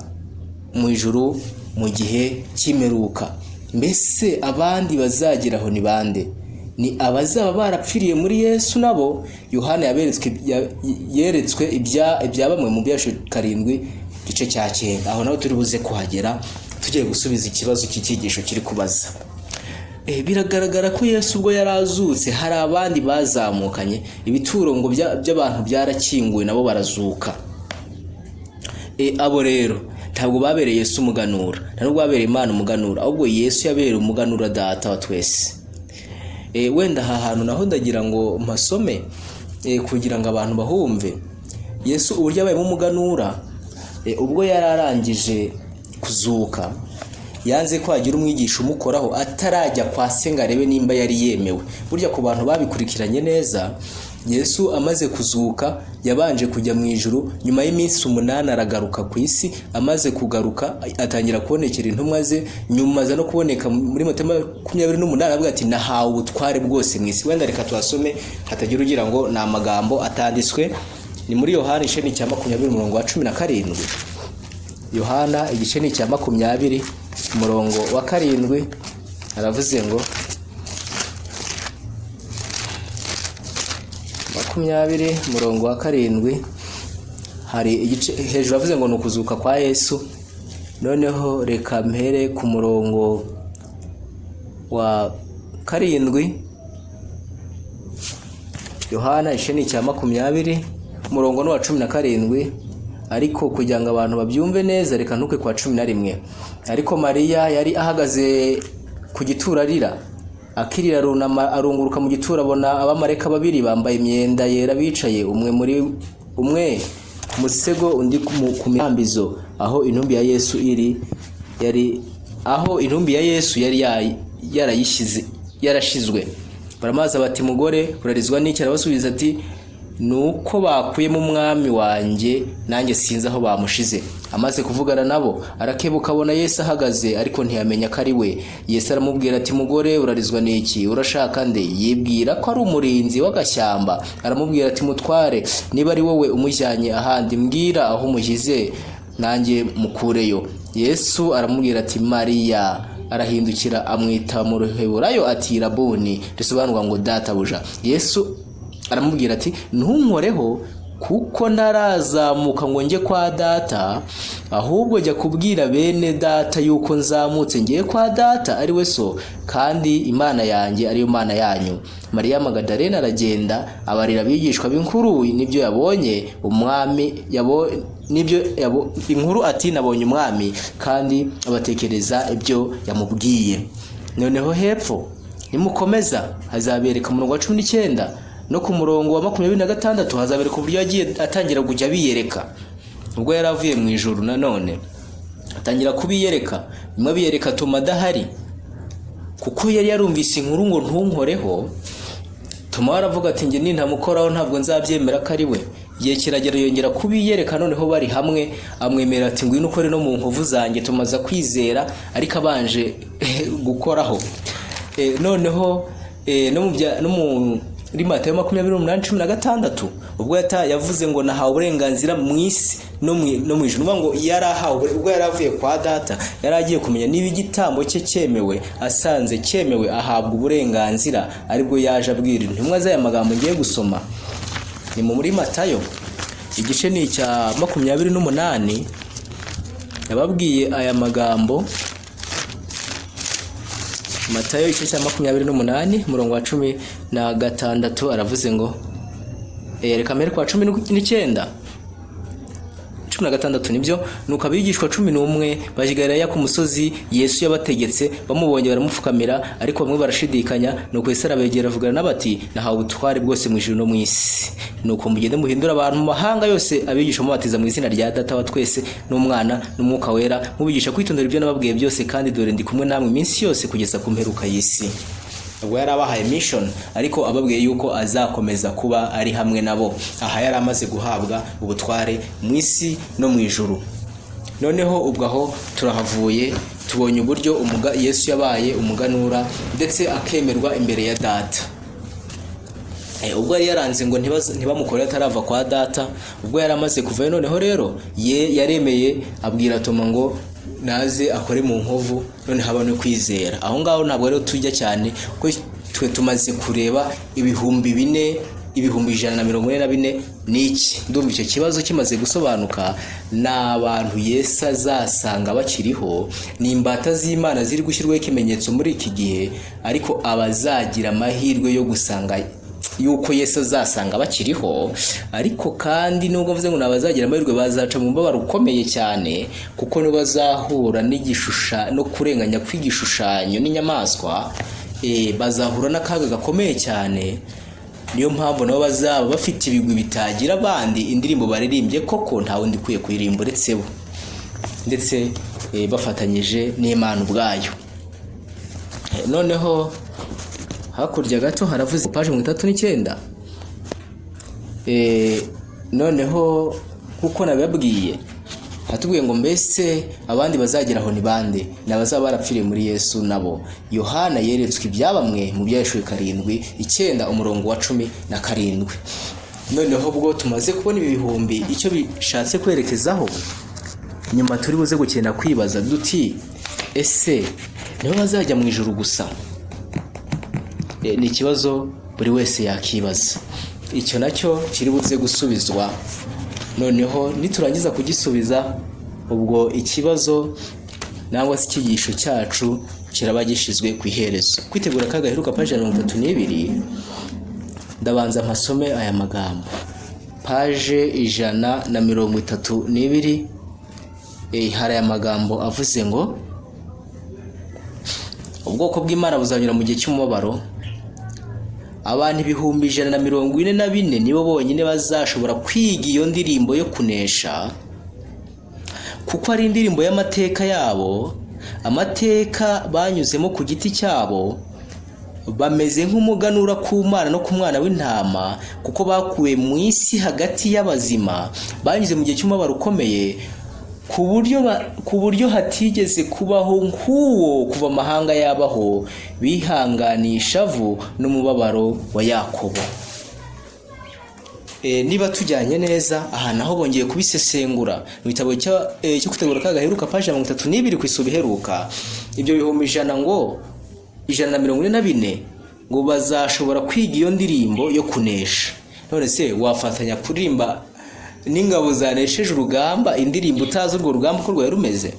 S1: mu ijuru mu gihe cy'imperuka. Mbese abandi bazageraho ni bande? Ni abazaba barapfiriye muri Yesu nabo. Yohana yeretswe ibya bamwe mu byasho 7 gice cya 9. Aho naho turi buze kuhagera tugiye gusubiza ikibazo cy'icyigisho kiri kubaza. Biragaragara ko Yesu ubwo yarazutse hari abandi bazamukanye, ibituro ngo by'abantu byarakinguwe nabo barazuka. Abo rero ntabwo babereye Yesu umuganura, ntabwo babereye Imana umuganura, ahubwo Yesu yabereye umuganura data wa twese. Wenda aha hantu naho ndagira ngo mpasome kugira ngo abantu bahumve. Yesu uburyo yabaye umuganura ubwo yararangije kuzuka, yanze ko hagira umwigisha umukoraho atarajya kwa se ngo arebe nimba yari yemewe. Burya ku bantu babikurikiranye neza, Yesu amaze kuzuka yabanje kujya mu ijuru, nyuma y'iminsi 8 aragaruka ku isi. Amaze kugaruka atangira kubonekera intumwa ze, nyuma za no kuboneka muri Mateo 28 avuga ati nahawe ubutware bwose mu isi. Wenda reka twasome hatagira ugira ngo ni amagambo atanditswe. Ni muri Yohana igice ni cya 20 umurongo wa 17. Yohana igice ni cya 20 umurongo wa 7 aravuze ngo 20 umurongo wa 7 hari igice hejuru avuze ngo nukuzuka kwa Yesu. Noneho reka mpere ku murongo wa 7. Yohana igice ni cya 20 umurongo wa 17, ariko kugira ngo abantu babyumve neza reka ntuke kwa 11. Ariko Mariya yari ahagaze ku gituro arira, akirira runama arunguruka mu gituro abona abamareka 2 bambaye imyenda yera bicaye, umwe musego undi ku mirambizo aho intumbi ya Yesu yari yarashizwe. Baramaza bati mugore urarizwa n'iki? Arabasubiza ati nuko bakuye mu mwami wanjye nanjye sinzi aho bamushize. Amaze kuvugana nabo arakebuka abona Yesu ahagaze, ariko ntiyamenya ko ari we. Yesu aramubwira ati mugore urarizwa n'iki? Urashaka nde? Yibwira ko ari umurinzi w'agashyamba. Aramubwira ati mutware, niba ari wowe umujyanye ahandi mbwira aho umuhize nanjye mukureyo. Yesu aramubwira ati Mariya. Arahindukira amwita mu Ruheburayo ati Rabuni, risobanurwa ngo databuja. Yesu aramubwira ati ntunkoreho kuko ndarazamuka ngo njye kwa data, ahubwo jya kubwira bene data yuko nzamutse ngiye kwa data ari we so, kandi Imana yanjye ariyo Mana yanyu. Mariya Magadalena aragenda abarira abigishwa b'inkuru nibyo yabonye umwami inkuru ati nabonye umwami, kandi abatekereza ibyo yamubwiye. Noneho hepfo nimukomeza hazabereka umurongo wa 19 no ku murongo wa 26 hazabereka uburyo yagiye atangira kujya biyereka. Ubwo yaravuye mu ijuru nanone atangira kubiyereka, nyuma biyereka Toma adahari kuko yari yarumvise inkuru ngo ntunkoreho. Toma aravuga ati nge nintamukoraho ntabwo nzabyemera ko ari we. Igihe kiragera yongera kubiyereka, noneho bari hamwe amwemera ati ngwino ukore no mu nkovu zanjye. Toma aza kwizera ariko abanje gukoraho. Noneho no muri Mateo 28:16 ubwo yavuze ngo nahawe uburenganzira mu isi no mu ijuru. Ngo yarahawe ubwo yaravuye kwa data, yaragiye kumenya niba igitambo cye cyemewe. Asanze cyemewe ahabwa uburenganzira, aribwo yaje abwira intumwa z'aya magambo ngiye gusoma. Ni muri Matayo igice ni cya 28 yababwiye aya magambo. Matayo igice cya 28 umurongo wa 16 aravuze ngo reka mbere kwa 19 16 nibyo. Nuko abigishwa 11 bajigarira ku musozi Yesu yabategetse, bamubonye baramupfukamira, ariko bamwe barashidikanya. Nuko Yesu arabegera avugana n'abati, nahawe ubutware bwose mu ijuru no mu isi. Nuko mugende muhindura abantu mu mahanga yose, abigisha mubatiza mu izina rya Data wa twese n'Umwana n'Umwuka wera, mubigisha kwitondera ibyo nababwiye byose, kandi dore ndi kumwe namwe iminsi yose kugeza ku mperuka y'isi. Ubwo yari abahaye mission, ariko ababwiye yuko azakomeza kuba ari hamwe nabo. Aha yari amaze guhabwa ubutware mu isi no mu ijuru. Noneho ubwo aho turahavuye, tubonye uburyo Yesu yabaye umuganura ndetse akemerwa imbere ya Data. Ubwo yari yaranze ngo ntibamukore atarava kwa Data, ubwo yari amaze kuvayo, noneho rero yaremeye abwira Toma ngo naze akore mu nkovu, none habone kwizera. Aho ngaho ntabwo rero tujya cyane, kuko twe tumaze kureba ibihumbi 144 n'iki. Ndumva icyo kibazo kimaze gusobanuka. N'abantu Yesu azasanga bakiriho, ni imbata z'Imana ziri gushyirwaho ikimenyetso muri iki gihe, ariko abazagira amahirwe yo gusanga yuko Yesu azasanga bakiriho. Ariko kandi nubwo mvuze ngo nabazagira amahirwe, bazaca mu mbabaro ukomeye cyane, kuko nibo bazahura n'igishusha no kurenganya kw'igishushanyo n'inyamaswa, bazahura n'akaga gakomeye cyane. Niyo mpamvu nabo bazaba bafite ibigwi bitagira abandi, indirimbo baririmbye koko nta wundi kwiye kuririmba uretse bo, ndetse bafatanyije n'Imana ubwayo. Noneho hakurya gato haravuze page 39. Noneho kuko nababwiye, hatubwiye ngo mbese abandi bazageraho ni bande? N'abazaba barapfiriye muri Yesu nabo. Yohana yeretswe ibyabamwe mu byahishwe 7:9 umurongo wa 17. Noneho ubwo tumaze kubona ibi bihumbi icyo bishatse kwerekezaho, nyuma turi buze gukenda kwibaza duti, ese nibo bazajya mu ijuru gusa? Ni ikibazo buri wese yakibaza. Icyo nacyo kiri buze gusubizwa. Noneho niturangiza kugisubiza, ubwo ikibazo nangwa se ikigisho cyacu kiraba gishizwe ku iherezo. Kwitegura kagaheruka page 32. Ndabanza mpasome aya magambo. Page 132. Hari aya magambo avuze ngo ubwoko bw'Imana buzanyura mu gihe cy'umubabaro. Abantu 144 nibo bonyine bazashobora kwiga iyo ndirimbo yo kunesha, kuko ari indirimbo y'amateka yabo, amateka banyuzemo ku giti cyabo. Bameze nk'umuganura ku Mana no ku Mwana w'Intama, kuko bakuwe mu isi hagati y'abazima, banyuze mu gihe cy'umubabaro ukomeye, ku buryo hatigeze kubaho nk'uwo kuva amahanga yabaho. Bihanganisha vu n'umubabaro wa Yakobo. Niba tujyanye neza, aha naho bongeye kubisesengura mu bitabo cyo kwitegura kagaheruka page 32 ku isubi heruka. Ibyo bihumbi 144 ngo bazashobora kwiga iyo ndirimbo yo kunesha. None se wafatanya kurimba n'ingabo zanesheje urugamba indirimbo utazi urwo rugamba ko rwari rumeze?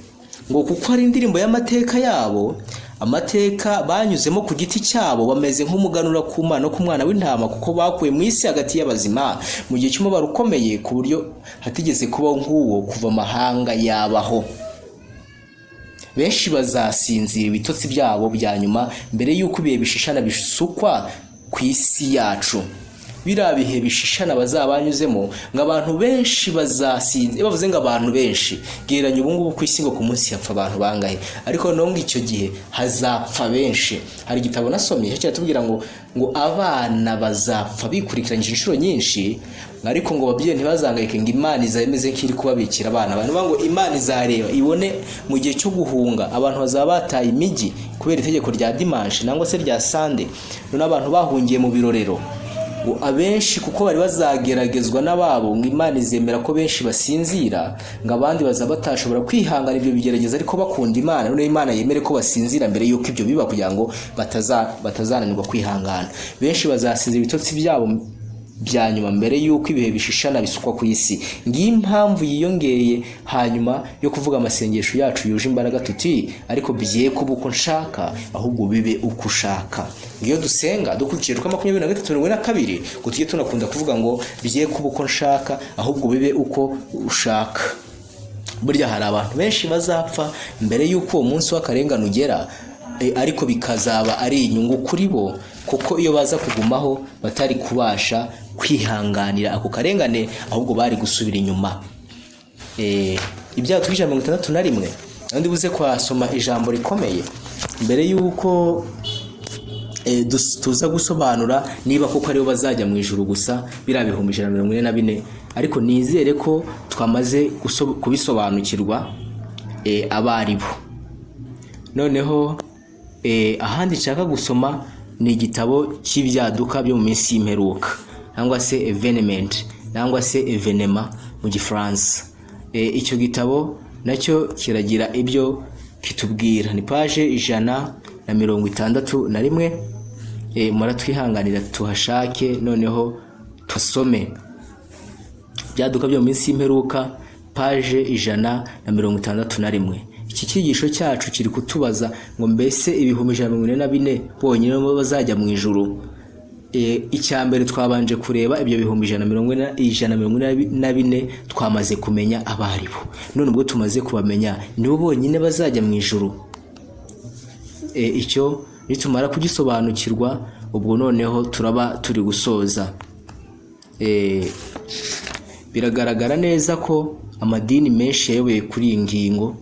S1: Ngo kuko ari indirimbo y'amateka yabo, amateka banyuzemo ku giti cyabo, bameze nk'umuganura ku Mana no ku Mwana w'Intama, kuko bakuye mu isi hagati y'abazima mu gihe cy'umubabaro ukomeye, ku buryo hatigeze kubaho nk'uwo kuva amahanga yabaho. Benshi bazasinzira ibitotsi byabo bya nyuma, mbere y'uko ibihe bishishana bisukwa ku isi yacu. Birabihe bishishana bazabanyuzemo, ng'abantu benshi bazasinze. Bavuze ngo abantu benshi, geranya ubu ngubu ku isi ngo ku munsi yapfa abantu bangahe? Ariko nongo icyo gihe hazapfa benshi. Hari igitabo nasomye cyo kiratubwira ngo abana bazapfa bikurikiranyije inshuro nyinshi, ariko ngo babyeyi ntibazangayike ngo Imana izameze nk'iri kubabikira abana. Abantu ngo Imana izareba ibone mu gihe cyo guhunga. Abantu bazaba bataye imigi kubera itegeko rya dimanche nangwa se rya Sunday, none abantu bahungiye mu birorero. Abenshi kuko bari bazageragezwa n'ababo, ngo Imana izemera ko benshi basinzira, ngo abandi bazaba batashobora kwihangana ibyo bigerageza ariko bakunda Imana, none Imana yemere ko basinzira mbere yuko ibyo biba, kugira ngo batazananirwa kwihangana. Benshi bazasinzira ibitotsi byabo bya nyuma mbere yuko ibihe bishishana bisukwa ku isi. Ngiyi impamvu yiyongeye hanyuma yo kuvuga amasengesho yacu yuje imbaraga tuti, ariko bigiye kuba uko nshaka ahubwo bibe uko ushaka. Ngiyo dusenga dukurikiye Luka 23:2, ngo tujye tunakunda kuvuga ngo bigiye kuba uko nshaka ahubwo bibe uko ushaka. burya hari abantu benshi bazapfa mbere y'uko uwo munsi w'akarengane ugera, ariko bikazaba ari inyungu kuri bo, kuko iyo baza kugumaho batari kubasha kwihanganira ako karengane, ahubwo bari gusubira inyuma. Ibyaha 161 ndi buze kwasoma ijambo rikomeye mbere y'uko tuza gusobanura niba koko aribo bazajya mu ijuru gusa bira 144, ariko nizere ko twamaze kubisobanukirwa abaribo. Noneho ahandi nshaka gusoma ni igitabo cy'ibyaduka byo mu minsi y'imperuka, cyangwa se evenement, cyangwa se evenema mu Gifaransa. Icyo gitabo nacyo kiragira ibyo kitubwira, ni page 161. Muratwihanganira tuhashake noneho tusome. Byaduka byo mu minsi y'imperuka page 161. Iki cyigisho cyacu kiri kutubaza ngo mbese 144 bonyine bazajya mu ijuru. Icyambere twabanje kureba ibyo 144 twamaze kumenya abaribo. None ubwo tumaze kubamenya nibo bonyine bazajya mu ijuru. Icyo nitumara kugisobanukirwa ubwo noneho turaba turi gusoza. Biragaragara neza ko amadini menshi yayoboye kuri iyi ngingo.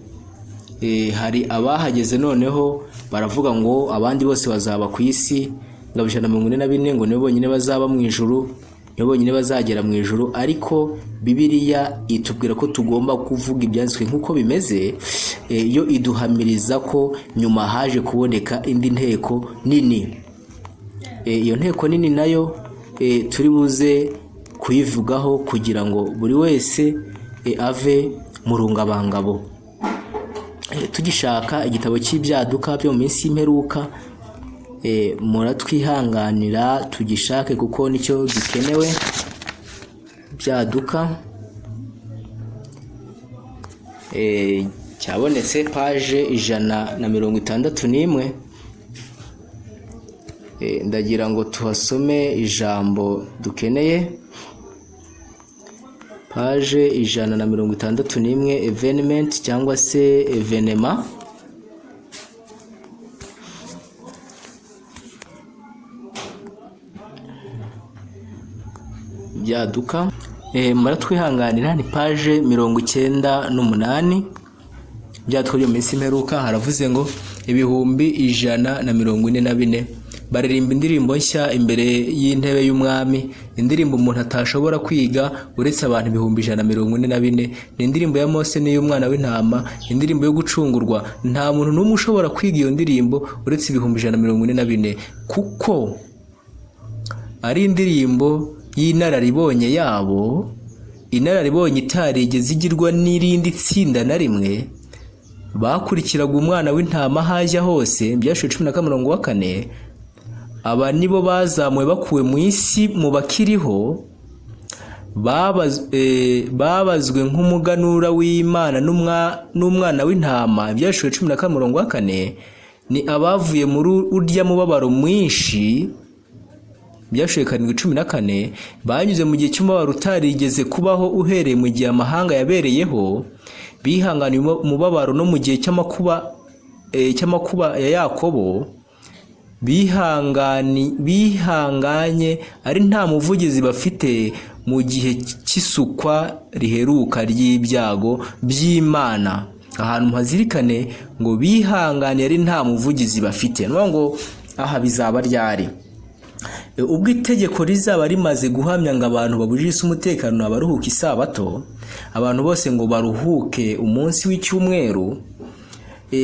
S1: Hari abahageze noneho baravuga ngo abandi bose bazaba ku isi, ngo 144 ngo nibo bonyine bazaba mu ijuru, nibo bonyine bazagera mu ijuru. Ariko Bibiliya itubwira ko tugomba kuvuga ibyanditswe nk'uko bimeze. Yo iduhamiriza ko nyuma haje kuboneka indi nteko nini. Iyo nteko nini nayo turi buze kuyivugaho kugira ngo buri wese ave mu rungabangabo. Tugishaka igitabo cy'ibyaduka byo mu minsi y'imperuka, muratwihanganira tugishake kuko nicyo gikenewe. Byaduka cyabonetse page 161. Ndagira ngo tuhasome ijambo dukeneye. Page 161 evenement cyangwa se evenema. Byaduka muratwihanganira ni page 98. Byaduka byo minsi imperuka haravuze ngo 144 baririmba indirimbo nshya imbere y'intebe y'umwami, indirimbo umuntu atashobora kwiga uretse abantu 144. Ni indirimbo ya Mose n'iy'umwana w'intama, indirimbo yo gucungurwa. Nta muntu n'umwe ushobora kwiga iyo ndirimbo uretse 144, kuko ari indirimbo y'inararibonye yabo, inararibonye itarigeze igirwa n'irindi tsinda na rimwe. Bakurikiraga umwana w'intama hajya hose, byashoye 14. Aba nibo bazamuwe bakuwe mu isi mu bakiriho, babazwe nk'umuganura w'Imana n'umwana w'intama, byashoye 14. Ni abavuye muri urya mubabaro mwinshi, byashoye 14. Banyuze mu gihe cy'umubabaro utarigeze kubaho uhereye mu gihe amahanga yabereyeho, bihanganiye umubabaro no mu gihe cy'amakuba ya Yakobo. Bihanganye ari nta muvugizi bafite mu gihe cy'isukwa riheruka ry'ibyago by'Imana. Ahantu hazirikane ngo bihanganye ari nta muvugizi bafite. Nubwo ngo aha bizaba ryari ubwo itegeko rizaba rimaze guhamya ngo abantu babujije umutekano abaruhuka isabato, abantu bose ngo baruhuke umunsi w'icyumweru.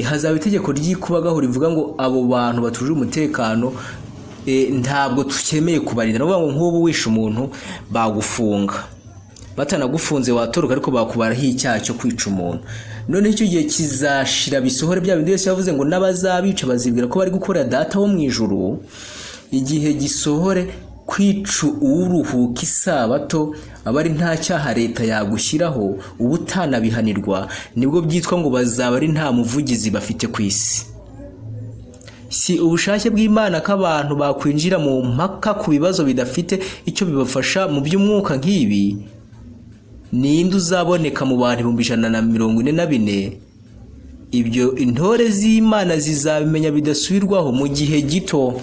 S1: Hazaba itegeko ry'ikubagaho rivuga ngo abo bantu batuje umutekano ntabwo tukemeye kubarinda. Nubwo ngo nk'ubu wishe umuntu bagufunga, batanagufunze watoroka ariko bakubaraho icyaha cyo kwica umuntu. None icyo gihe kizashira bisohore bya bindi Yesu yavuze ngo n'abazabica bazibwira ko bari gukorera data wo mu ijuru. Igihe gisohore kwica uruhuka isabato abari nta cyaha leta yagushyiraho ubutanabihanirwa, nibwo byitwa ngo bazaba ari nta muvugizi bafite ku isi. Si ubushake bw'Imana ko abantu bakwinjira mu mpaka ku bibazo bidafite icyo bibafasha mu by'umwuka nk'ibi. ninde uzaboneka mu bantu 144? Ibyo intore z'Imana zizabimenya bidasubirwaho mu gihe gito.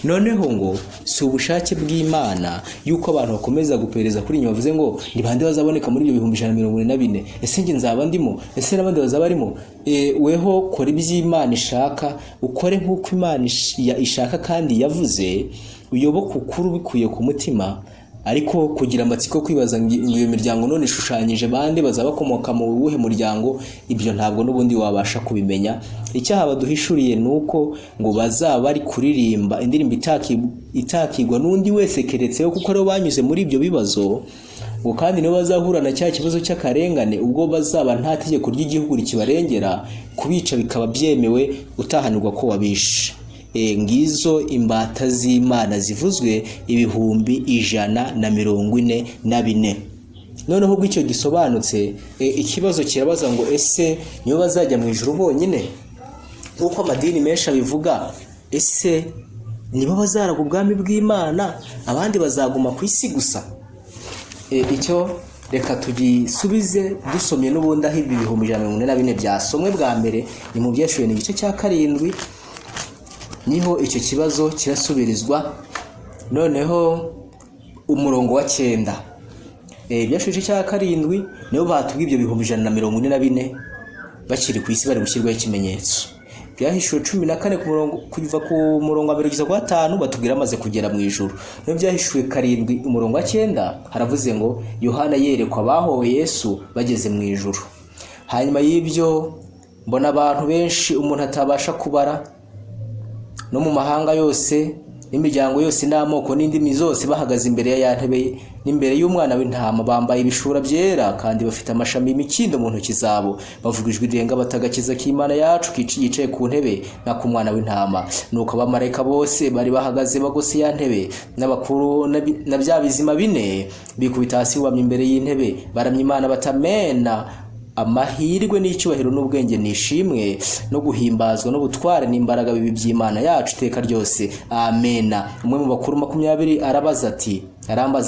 S1: Noneho ngo si ubushake bw'Imana yuko abantu bakomeza gupereza kuri nyuma bavuze ngo ni bande bazaboneka muri ibyo 144? Ese nge nzaba ndimo? Ese n'abandi bazaba barimo? Weho kora iby'Imana ishaka, ukore nk'uko Imana ishaka kandi yavuze, uyoboke ukuri bikuye ku mutima. Ariko kugira amatsiko kwibaza ngo iyo miryango none ishushanyije bande bazabakomoka mu wuhe muryango, ibyo ntabwo n'ubundi wabasha kubimenya. Icyaha baduhishuriye nuko ngo bazaba ari kuririmba indirimbo itakigwa n'undi wese keretseho, kuko rero banyuze muri ibyo bibazo ngo kandi nibo bazahura na cya kibazo cy'akarengane ubwo bazaba nta tegeko ry'igihugu rikibarengera, kubica bikaba byemewe utahanirwa ko wabishe. Ngizo imbata z'Imana zivuzwe 144. Noneho ubwo icyo gisobanutse, ikibazo kirabaza ngo ese niyo bazajya mu ijuru bonyine nk'uko amadini menshi abivuga? Ese nibo bazaraga ubwami bw'Imana, abandi bazaguma ku isi gusa? Icyo reka tugisubize dusomye n'ubundi aho ibi 144 byasomwe bwa mbere, ni mu Byeshuwe n'igice cya 7 niho icyo kibazo kirasubirizwa. Noneho umurongo wa 9, Byeshuwe cya 7 niho batubwiye ibyo 144 bakiri ku isi bari gushyirwaho ikimenyetso. Byahishuwe 14 ku murongo kuva ku murongo wa 1 kugeza ku 5 batubwira amaze kugera mu ijuru. Niho Byahishuwe 7 umurongo wa 9 haravuze ngo Yohana yerekwa abahowe Yesu bageze mu ijuru. Hanyuma y'ibyo mbona abantu benshi umuntu atabasha kubara, no mu mahanga yose n'imiryango yose n'amoko n'indimi zose bahagaze imbere ya ntebe n'imbere y'umwana w'intama, bambaye ibishura byera kandi bafite amashami y'imikindo mu ntoki zabo, bavuga ijwi rirenga batagakiza k'Imana yacu yicaye ku ntebe na ku mwana w'intama. Nuko abamarayika bose bari bahagaze bagose ya ntebe n'abakuru na bya bizima 4 bikubita hasi bamye imbere y'intebe, baramya Imana batamena amahirwe n'icyubahiro n'ubwenge n'ishimwe no guhimbazwa n'ubutware n'imbaraga bibi by'Imana yacu iteka ryose. Amena. Umwe mu bakuru 20 arambaza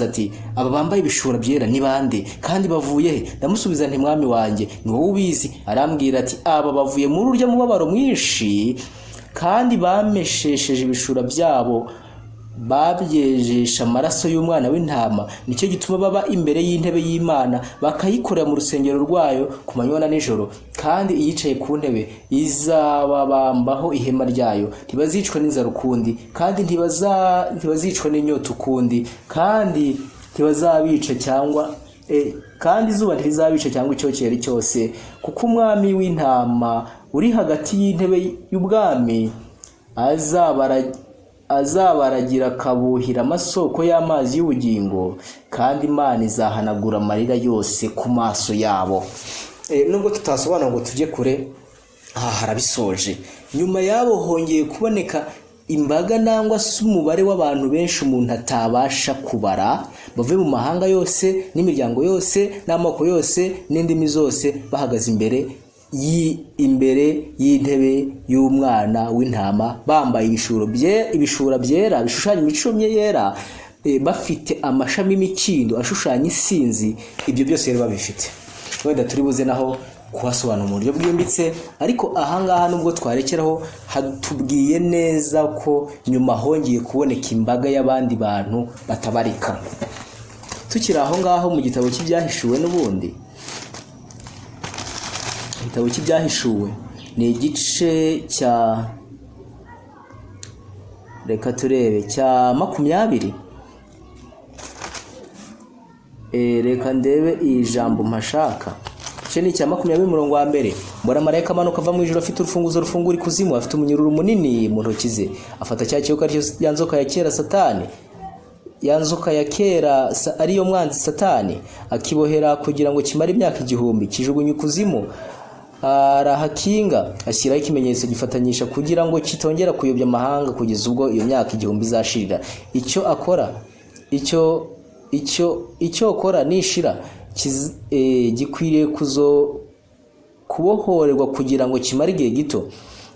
S1: ati aba bambaye ibishura byera ni bande kandi bavuye he? Ndamusubiza nti mwami wanjye ni wowe ubizi. Arambwira ati aba bavuye muri urya mubabaro mwinshi kandi bameshesheje ibishura byabo babyejesha amaraso y'umwana w'intama, nicyo gituma baba imbere y'intebe y'Imana bakayikorera mu rusengero rwayo ku manywa na nijoro. Kandi iyicaye ku ntebe izababambaho ihema ryayo, ntibazicwa n'inzara ukundi, kandi ntibazicwa n'inyota ukundi, kandi ntibazabica cyangwa kandi izuba ntirizabica cyangwa icyokere cyose, kuko umwami w'intama uri hagati y'intebe y'ubwami azabaragira akabuhira amasoko y'amazi y'ubugingo, kandi Imana izahanagura amarira yose ku maso yabo. Nubwo tutasobanura ngo tujye kure, harabisoje. Nyuma yabo hongeye kuboneka imbaga nangwa se umubare w'abantu benshi umuntu atabasha kubara, bavuye mu mahanga yose n'imiryango yose n'amoko yose n'indimi zose, bahagaze imbere y'intebe y'umwana w'intama, bambaye ibishura byera bishushanya imico yera, bafite amashami y'imikindo ashushanya isinzi. Ibyo byose rero babifite. Wenda turi buze naho kuhasobanura mu buryo bwimbitse, ariko ahangaha nubwo twarekeraho hatubwiye neza ko nyuma hongeye kuboneka imbaga y'abandi bantu batabarika. Tukiri aho ngaho mu gitabo cy'Ibyahishuwe, n'ubundi igitabo cy'Ibyahishuwe ni igice cya reka turebe cya 20. Reka ndebe iyi jambo mpashaka. Igice ni cya 20 umurongo wa 1. Mbona marayika amanuka ava mu ijuru afite urufunguzo rufungura ikuzimu, afite umunyururu munini mu ntoki ze. Afata cya kiyoka ya nzoka ya kera Satani, ya nzoka ya kera ariyo mwanzi Satani, akibohera kugira ngo kimare imyaka 1000, kijugunya ikuzimu, arahakinga, ashyiraho ikimenyetso gifatanyisha kugira ngo kitongera kuyobya amahanga kugeza ubwo iyo myaka 1000 izashirira. Icyo akora nishira gikwiriye kubohorerwa kugira ngo kimare igihe gito.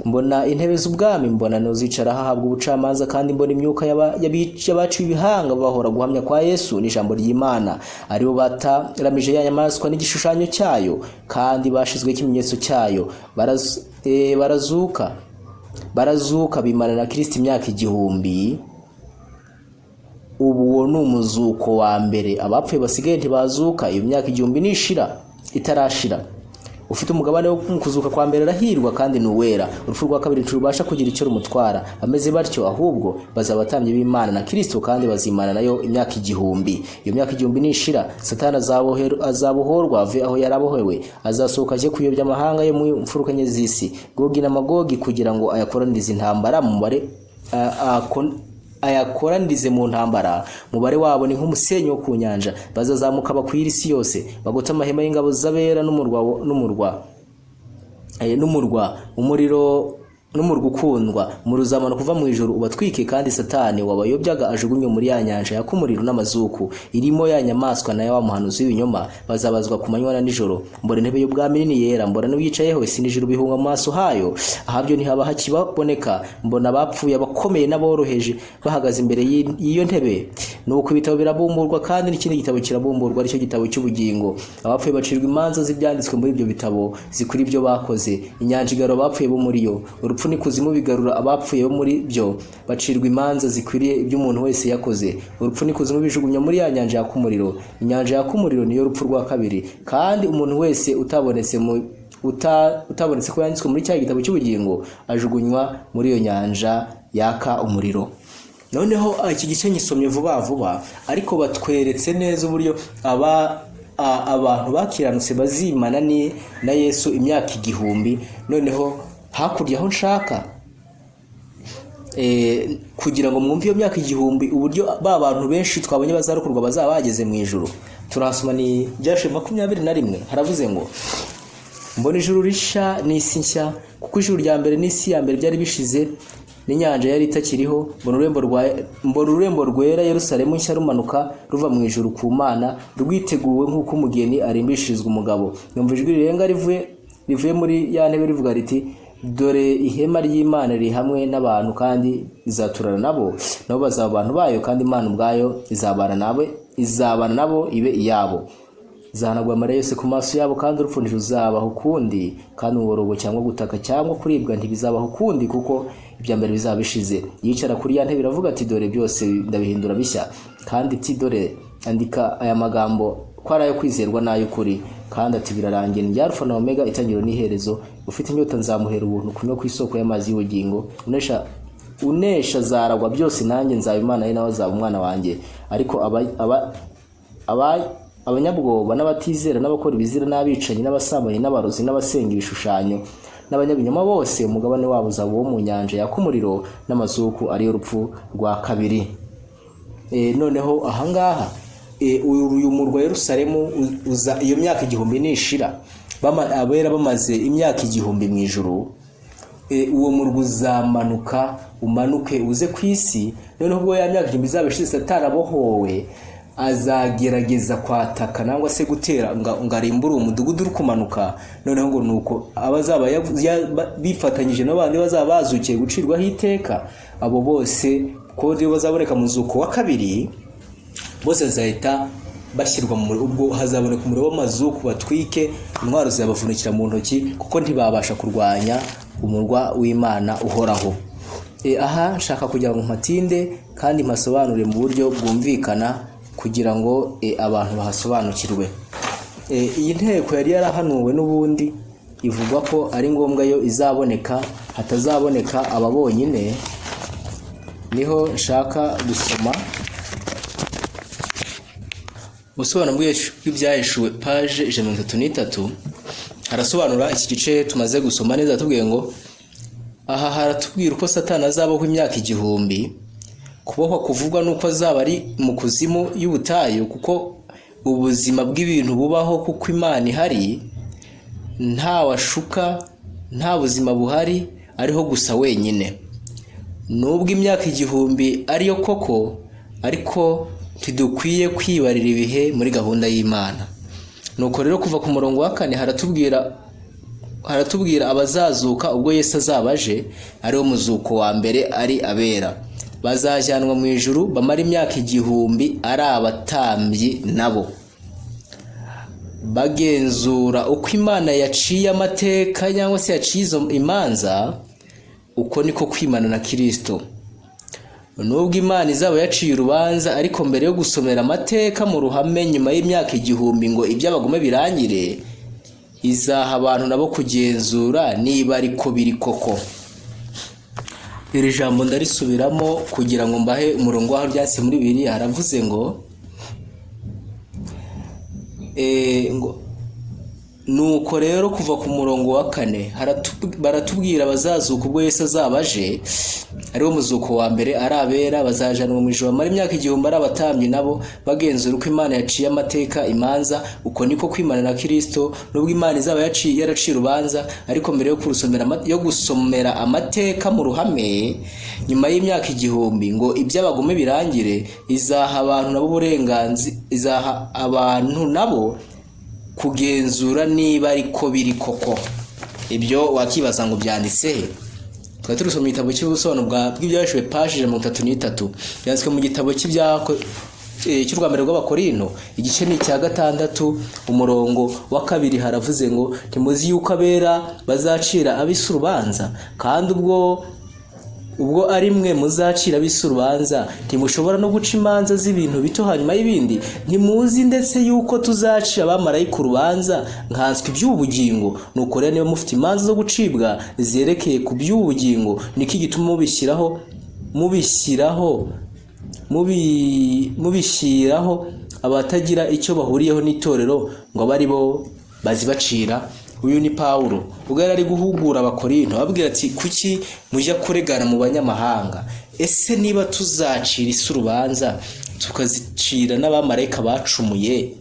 S1: mbona intebe z'ubwami, mbona nozicara hahabwa ubucamanza, kandi mbona imyuka y'abaciwe ibihanga bahora guhamya kwa Yesu n'ijambo ry'Imana, aribo bataramije ya nyamaswa n'igishushanyo cyayo, kandi bashizwe ikimenyetso cyayo. Barazuka bimana na Kristo imyaka 1000. Ubu ni umuzuko wa mbere. Abapfuye basigaye ntibazuka iyo myaka 1000 nishira itarashira. Ufite umugabane wo kuzuka kwa mbere arahirwa kandi nuwera. Urupfu rwa kabiri rubasha kugira icyo rumutwara. Ameze batyo ahubwo bazabatambye b'Imana na Kristo, kandi bazimana nayo imyaka 1000. Iyo myaka 1000 nishira, Satani azabohorwa ave aho yarabohewe, azasohoka aje kuyobya amahanga yo mu mfurukanye z'isi, Gogi na Magogi, kugira ngo ayakoranirize intambara ayakoranirize mu ntambara. Mubare wabo ni nk'umusenyi wo ku nyanja. Bazazamuka bakwira isi yose, bagota amahema y'ingabo z'abera n'umurwa umuriro ukundwa muruzamano kuva mu ijuru ubatwike, kandi Satani wabayobyaga ajugunywe muri ya nyanja yaka umuriro n'amazuku irimo ya nyamaswa na wa muhanuzi w'ibinyoma. Bazabazwa ku manywa na nijoro. Mbona intebe y'ubwami nini yera, mbona n'uyicayeho, isi n'ijuru bihunga mu maso hayo, ahabyo ntihaba hakiboneka. Mbona abapfuye abakomeye n'aboroheje bahagaze imbere y'iyo ntebe. Nuko ibitabo birabumburwa, kandi n'ikindi gitabo kirabumburwa, aricyo gitabo cy'ubugingo. Abapfuye bacirwa imanza z'ibyanditswe muri ibyo bitabo zikuri ibyo bakoze. Inyanja igarura abapfuye bo muri yo, urupfu n'ikuzimu bigarura abapfuye bo muri byo, bacirwa imanza zikwiriye ibyo umuntu wese yakoze. Urupfu n'ikuzimu bijugunya muri ya nyanja yaka umuriro. Inyanja yaka umuriro niyo rupfu rwa kabiri, kandi umuntu wese utabonetse ko yanditswe muri cya gitabo cy'ubugingo ajugunywa muri iyo nyanja yaka umuriro. Noneho iki gice nyisomye vuba, ariko batweretse neza uburyo abantu bakiranutse bazimana na Yesu imyaka 1000. Noneho hakurya aho nshaka kugira ngo mwumve iyo myaka 1000 uburyo ba bantu benshi twabonye bazarukurwa bazaba bageze mu ijuru. Turasoma ni byashe 21. Haravuze ngo mbona ijuru risha n'isi nshya, kuko ijuru rya mbere n'isi ya mbere byari bishize, n'inyanja yari itakiriho. Mbona ururembo rwera Yerusalemu nshya rumanuka ruva mu ijuru ku Mana, rwiteguwe nk'uko umugeni arimbishirizwa umugabo. Numva ijwi rirenga rivuye muri ya ntebe rivuga riti, dore ihema ry'Imana riri hamwe n'abantu, kandi izaturana nabo bazaba abantu bayo, kandi Imana ubwayo izabana nabo ibe iyabo. Izahanagura amarira yose ku maso yabo, kandi urupfu ntiruzabaho ukundi, kandi umuborogo cyangwa gutaka cyangwa kuribwa ntibizabaho ukundi, kuko ibya mbere bizaba bishize. Yicara kuri ya ntebe iravuga ati, dore byose ndabihindura bishya. Kandi iti, dore andika aya magambo ko ari ayo kwizerwa n'ay'ukuri. Kandi ati, birarangiye. Ni Alfa na Omega, itangiriro n'iherezo. Ufite inyota nzamuhera ubuntu kunywa ku isoko y'amazi y'ubugingo. Unesha zaragwa byose, nanjye nzaba Imana ye, nawe azaba umwana wanjye. Ariko abanyabwoba n'abatizera n'abakora ibizira n'abicanyi n'abasambanyi n'abarozi n'abasenga ibishushanyo n'abanyabinyoma bose, umugabane wabo uzaba uwo mu nyanja yaka umuriro n'amazuku, ariyo rupfu rwa kabiri. Noneho ahangaha uyu murwa Yerusalemu iyo myaka 1000 nishira, abera bamaze imyaka 1000 mu ijuru, uwo murwa uzamanuka umanuke uze ku isi. Noneho ubwo ya myaka 1000 izabishize, Satani abohowe azagerageza kwataka nangwa se gutera ngarimbura umudugudu uri kumanuka. Noneho ngo nuko abazaba bifatanyije n'abandi bazaba bazukiye gucirwaho iteka, abo bose ko bazaboneka mu zuko wa kabiri, bose bazahita bashyirwa mu muriro. Ubwo hazaboneka umuriro w'amazuku batwike, intwaro zabavunikira mu ntoki, kuko ntibabasha kurwanya umurwa w'Imana uhoraho. Aha nshaka kugira ngo mpatinde kandi mpasobanure mu buryo bwumvikana, kugira ngo abantu bahasobanukirwe. Iyi nteko yari yarahanuwe n'ubundi, ivugwa ko ari ngombwa yo izaboneka, hatazaboneka aba bonyine. Niho nshaka gusoma ubusobanuro bw'ibyahishuwe page 133. Harasobanura iki gice tumaze gusoma neza. Tubwiye ngo aha haratubwira uko Satani azabaho imyaka 1000. Kubohwa kuvugwa nuko azaba ari mu kuzimu y'ubutayu, kuko ubuzima bw'ibintu bubaho kuko Imana ihari, nta washuka, nta buzima buhari, ariho gusa wenyine. Nubwo imyaka 1000 ariyo koko, ariko ntidukwiye kwibarira ibihe muri gahunda y'Imana. Nuko rero kuva ku murongo wa 4 haratubwira abazazuka ubwo Yesu azabaje ariwo muzuko wa mbere ari abera, bazajyanwa mu ijuru bamara imyaka 1000 ari abatambyi nabo, bagenzura uko Imana yaciye amateka cyangwa se yaciye izo imanza. Uko niko kwimana na Kristo. Nubwo Imana izaba yaciye urubanza, ariko mbere yo gusomera amateka mu ruhame nyuma y'imyaka 1000 ngo iby'abagome birangire, izaha abantu nabo kugenzura niba ariko biri koko. Iri jambo ndarisubiramo kugira ngo mbahe umurongo waho ryanditse muri Bibiliya. Haravuze ngo nuko rero kuva ku murongo wa 4 baratubwira abazazuka ubwo Yesu azabaje ariwo muzuko wa mbere ari abera, bazajanwa mu ijuru bamara imyaka 1000 ari abatambyi nabo, bagenzura uko Imana yaciye amateka imanza. Uko niko kwimana na Kristo. Nubwo Imana izaba yaraciye urubanza, ariko mbere yo gusomera amateka mu ruhame nyuma y'imyaka 1000 ngo iby'abagome birangire, izaha abantu nabo uburenganzira, izaha abantu nabo kugenzura niba ariko biri koko. Ibyo wakibaza ngo byanditse he? Twari turusoma mu gitabo cy'ubusobanuro bw'ibyahishwe page 33, yanditswe mu gitabo cy'urwambere rw'Abakorinto igice ni cya 6 umurongo wa 2. Haravuze ngo ntimuzi yuko abera bazacira ab'isi urubanza, kandi ubwo ari mwe muzacira ab'isi urubanza ntimushobora no guca imanza z'ibintu bito hanyuma y'ibindi. Ntimuzi ndetse yuko tuzacira abamarayika urubanza nkanswe iby'ubugingo. Nuko rero niba mufite imanza zo gucibwa zerekeye ku by'ubugingo, niki gituma mubishyiraho abatagira icyo bahuriyeho n'itorero ngo bari bo bazibacira? Uyu ni Paulo ubwo yari ari guhugura Abakorinto, ababwira ati kuki mujya kuregana mu banyamahanga? Ese niba tuzacira isi urubanza tukazicira n'abamarayika bacumuye,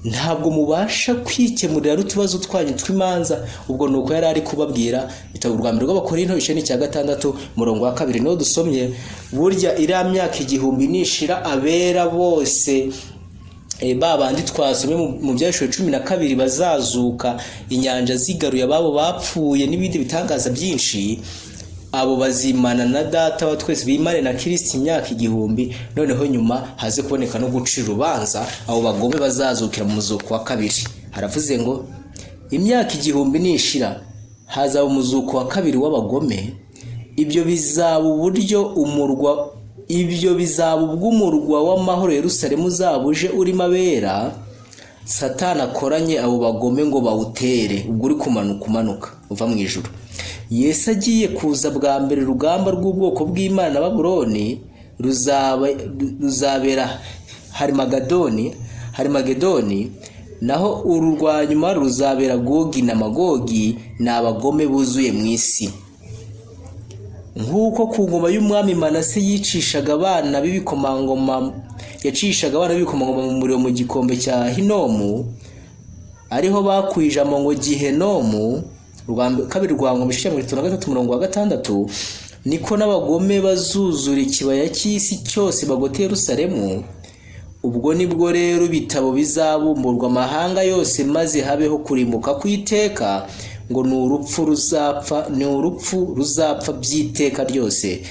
S1: ntabwo mubasha kwikemurira utubazo twanyu tw'imanza? Ubwo nuko yari ari kubabwira. Bitabo urwambere rw'Abakorinto igice ni cya 6 umurongo wa 2 niho dusomye. Burya iriya myaka 1000 nishira abera bose babandi twasomye mu byahishwe 12 bazazuka, inyanja zigaruye ababo bapfuye n'ibindi bitangaza byinshi, abo bazimana na Data wa twese, bimane na Kristo imyaka 1000. Noneho nyuma haze kuboneka no gucira urubanza abo bagome bazazukira mu muzuko wa 2. Haravuze ngo imyaka 1000 nishira hazaba umuzuko wa 2 w'abagome. Ibyo bizaba ubw'umurwa w'amahoro Yerusalemu uzabuje urimo abera, Satani akoranye abo bagome ngo bawutere, ubwo uri kumanuka uva mu ijuru. Yesu agiye kuza bwa mbere, urugamba rw'ubwoko bw'Imana na Babuloni ruzabera Harimagedoni, naho uru rwa nyuma ruzabera Gogi na Magogi, ni abagome buzuye mu isi. Nk'uko ku ngoma y'umwami Manase yacishaga abana b'ibikomangoma mu muriro mu gikombe cya Hinomu, ariho bakuye ijambo ngo Gihenomu, kabiri rwa ngoma 3 umurongo wa 6, niko n'abagome bazuzura ikibaya cy'isi cyose bagoteye Yerusalemu. Ubwo nibwo rero ibitabo bizabumburwa amahanga yose, maze habeho kurimbuka kw'iteka, ngo ni urupfu ruzapfa by'iteka ryose.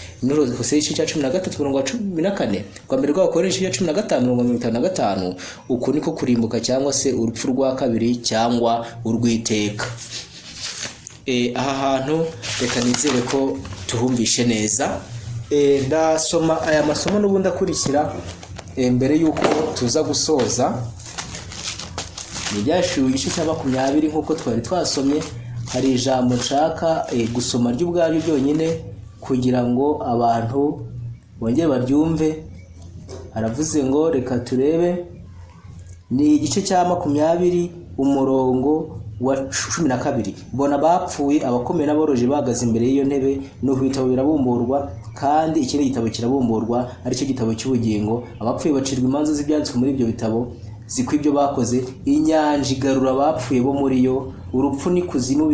S1: Hosea 13 umurongo wa 14, rwambere rw'Abakorinto 15 umurongo wa 55. Uko niko kurimbuka cyangwa se urupfu rwa kabiri cyangwa urw'iteka. Aha hantu reka nizere ko tuhumvishe neza. Ndasoma aya masomo n'ubundi akurikira mbere yuko tuza gusoza. N'ibyahishwe igice cya 20 nk'uko twari twasomye. Hari ijambo nshaka gusoma ry'ubwaryo byonyine kugira ngo abantu bongere baryumve. Haravuze ngo reka turebe, ni igice cya 20 umurongo wa 12. Mbona bapfuye abakomeye n'aboroje bahagaze imbere y'iyo ntebe, no ibitabo birabumburwa, kandi ikindi gitabo kirabumburwa, ari cyo gitabo cy'ubugingo. Abapfuye bacirwa imanza z'ibyanditswe muri ibyo bitabo ziko ibyo bakoze. Inyanja igarura abapfuye bo muri yo, urupfu n'ikuzimu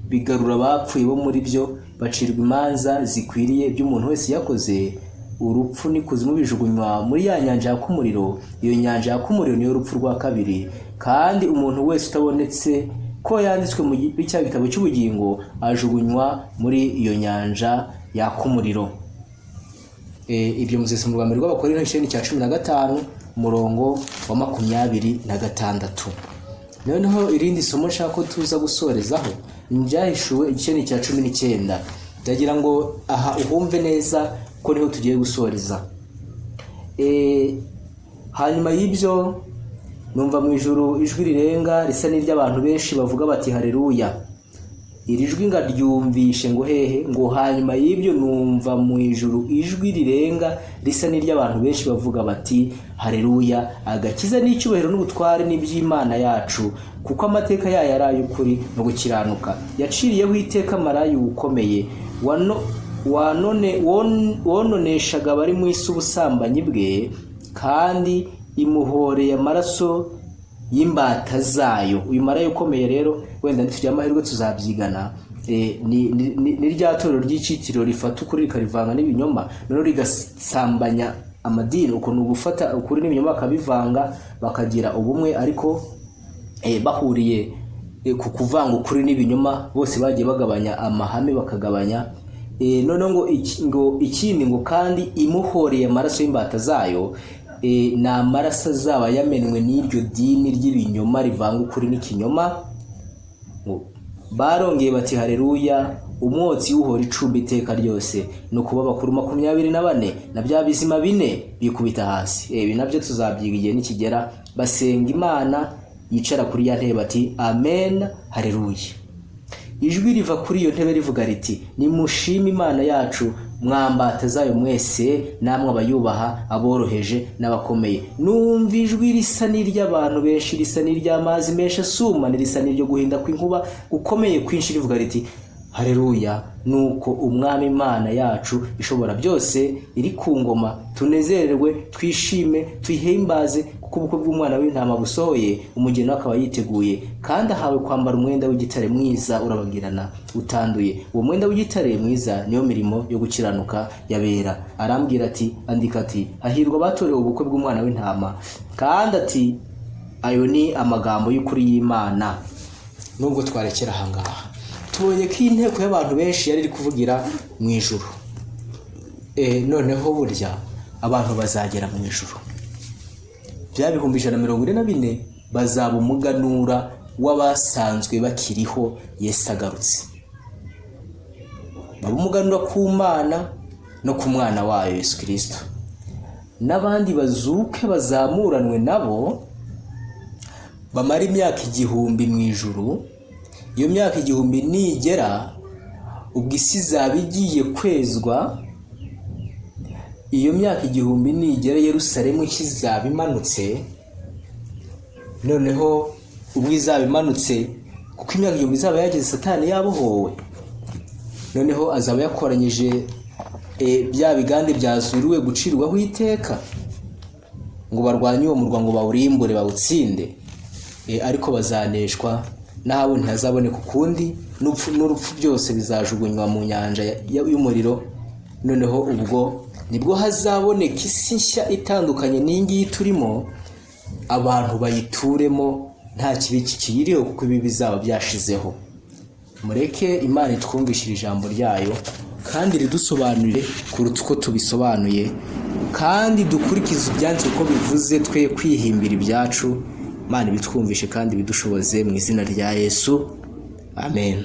S1: bigarura abapfuye bo muri byo, bacirwa imanza zikwiriye by'umuntu wese yakoze. Urupfu n'ikuzimu bijugunywa muri ya nyanja yaka umuriro. Iyo nyanja yaka umuriro niyo rupfu rwa kabiri, kandi umuntu wese utabonetse ko yanditswe mu gitabo cy'ubugingo ajugunywa muri iyo nyanja yaka umuriro. Ibyo muzese mu rwanda rw'Abakorinto igice cya 15 umurongo wa 26. Noneho irindi somo nshaka ko tuza gusorezaho Ibyahishuwe igice cya 19. Ndagira ngo aha uhumve neza ko niho tugiye gusoreza. Hanyuma y'ibyo numva mu ijuru ijwi rirenga risa n'iry'abantu benshi bavuga bati haleluya. Iri jwi ngaryumvishe ngo hehe, ngo hanyuma y'ibyo numva mu ijuru ijwi rirenga risa n'iry'abantu benshi bavuga bati haleluya, agakiza n'icyubahiro n'ubutware n'iby'Imana yacu, kuko amateka yayo ari ay'ukuri no gukiranuka. Yaciriyeho iteka maraya ukomeye wononeshaga abari mu isi ubusambanyi bwe, kandi imuhoreye amaraso y'imbata zayo. Uyu maraya ukomeye rero wenda ntitujya amahirwe tuzabyigana, ni rya torero ry'icitiro rifata ukuri rikarivanga n'ibinyoma, noneho rigasambanya amadini. Uko ni ugufata ukuri n'ibinyoma bakabivanga bakagira ubumwe, ariko bahuriye ku kuvanga ukuri n'ibinyoma bose bagiye bagabanya amahame bakagabanya. Noneho ngo ikindi ngo kandi imuhoreye amaraso y'imbata zayo, ni amaraso azaba yamenwe n'iryo dini ry'ibinyoma rivanga ukuri n'ikinyoma. Barongeye bati haleluya, umwotsi uhora icumbi iteka ryose. No kuba bakuru 24 na bya bizima 4 bikubita hasi. Ibi nabyo tuzabyiga igihe nikigera, basenga Imana yicara kuri ya ntebe bati amen haleluya. Ijwi riva kuri iyo ntebe rivuga riti nimushime Imana yacu, mwambata zayo mwese, namwe abayubaha, aboroheje n'abakomeye. Numva ijwi risa n'iry'abantu benshi, risa n'iry'amazi menshi asuma, risa n'iryo guhinda kw'inkuba gukomeye kwinshi, rivuga riti haleluya. Nuko umwami Imana yacu ishobora byose iri ku ngoma, tunezererwe twishime tuyihimbaze, kuko ubukwe bw'umwana w'intama busohoye, umugeni akaba yiteguye, kandi ahawe kwambara umwenda w'igitare mwiza urabagirana utanduye. Uwo mwenda w'igitare mwiza niyo mirimo yo gukiranuka yabera. Arambwira ati andika ati hahirwa abatorewe ubukwe bw'umwana w'intama, kandi ati ayo ni amagambo y'ukuri y'Imana. Nubwo twarekera ahangaha tubonye ko inteko y'abantu benshi yari iri kuvugira mu ijuru, noneho burya abantu bazagera mu ijuru, bya bihumbi 144 bazaba umuganura w'abasanzwe bakiriho Yesu agarutse. Baba umuganura ku Mana no ku mwana wayo Yesu Kristo, n'abandi bazuke bazamuranwe nabo bamara imyaka 1000 mu ijuru. Iyo myaka 1000 nigera, ubwo isi izaba igiye kwezwa. Iyo myaka 1000 nigera, Yerusalemu izaba imanutse. Noneho ubwo izaba imanutse, kuko imyaka 1000 izaba yageze Satani yabohowe, noneho azaba yakoranyije bya bigande byazuriwe gucirwaho iteka, ngo barwanye uwo murwa ngo bawurimbure bawutsinde. Ariko bazaneshwa, naho ntazaboneka ukundi, n'urupfu byose bizajugunywa mu nyanja y'umuriro. Noneho ubwo nibwo hazaboneka isi nshya itandukanye n'ingiyi turimo, abantu bayituremo nta kibi kiyiriho, kuko ibi bizaba byashizeho. Mureke Imana itwumvishire ijambo ryayo, kandi ridusobanurire kuruta uko tubisobanuye, kandi dukurikize ibyanditswe uko bivuze, twe kwihimbira ibyacu. Imana bitwumvishe kandi bidushoboze mu izina rya Yesu, amen.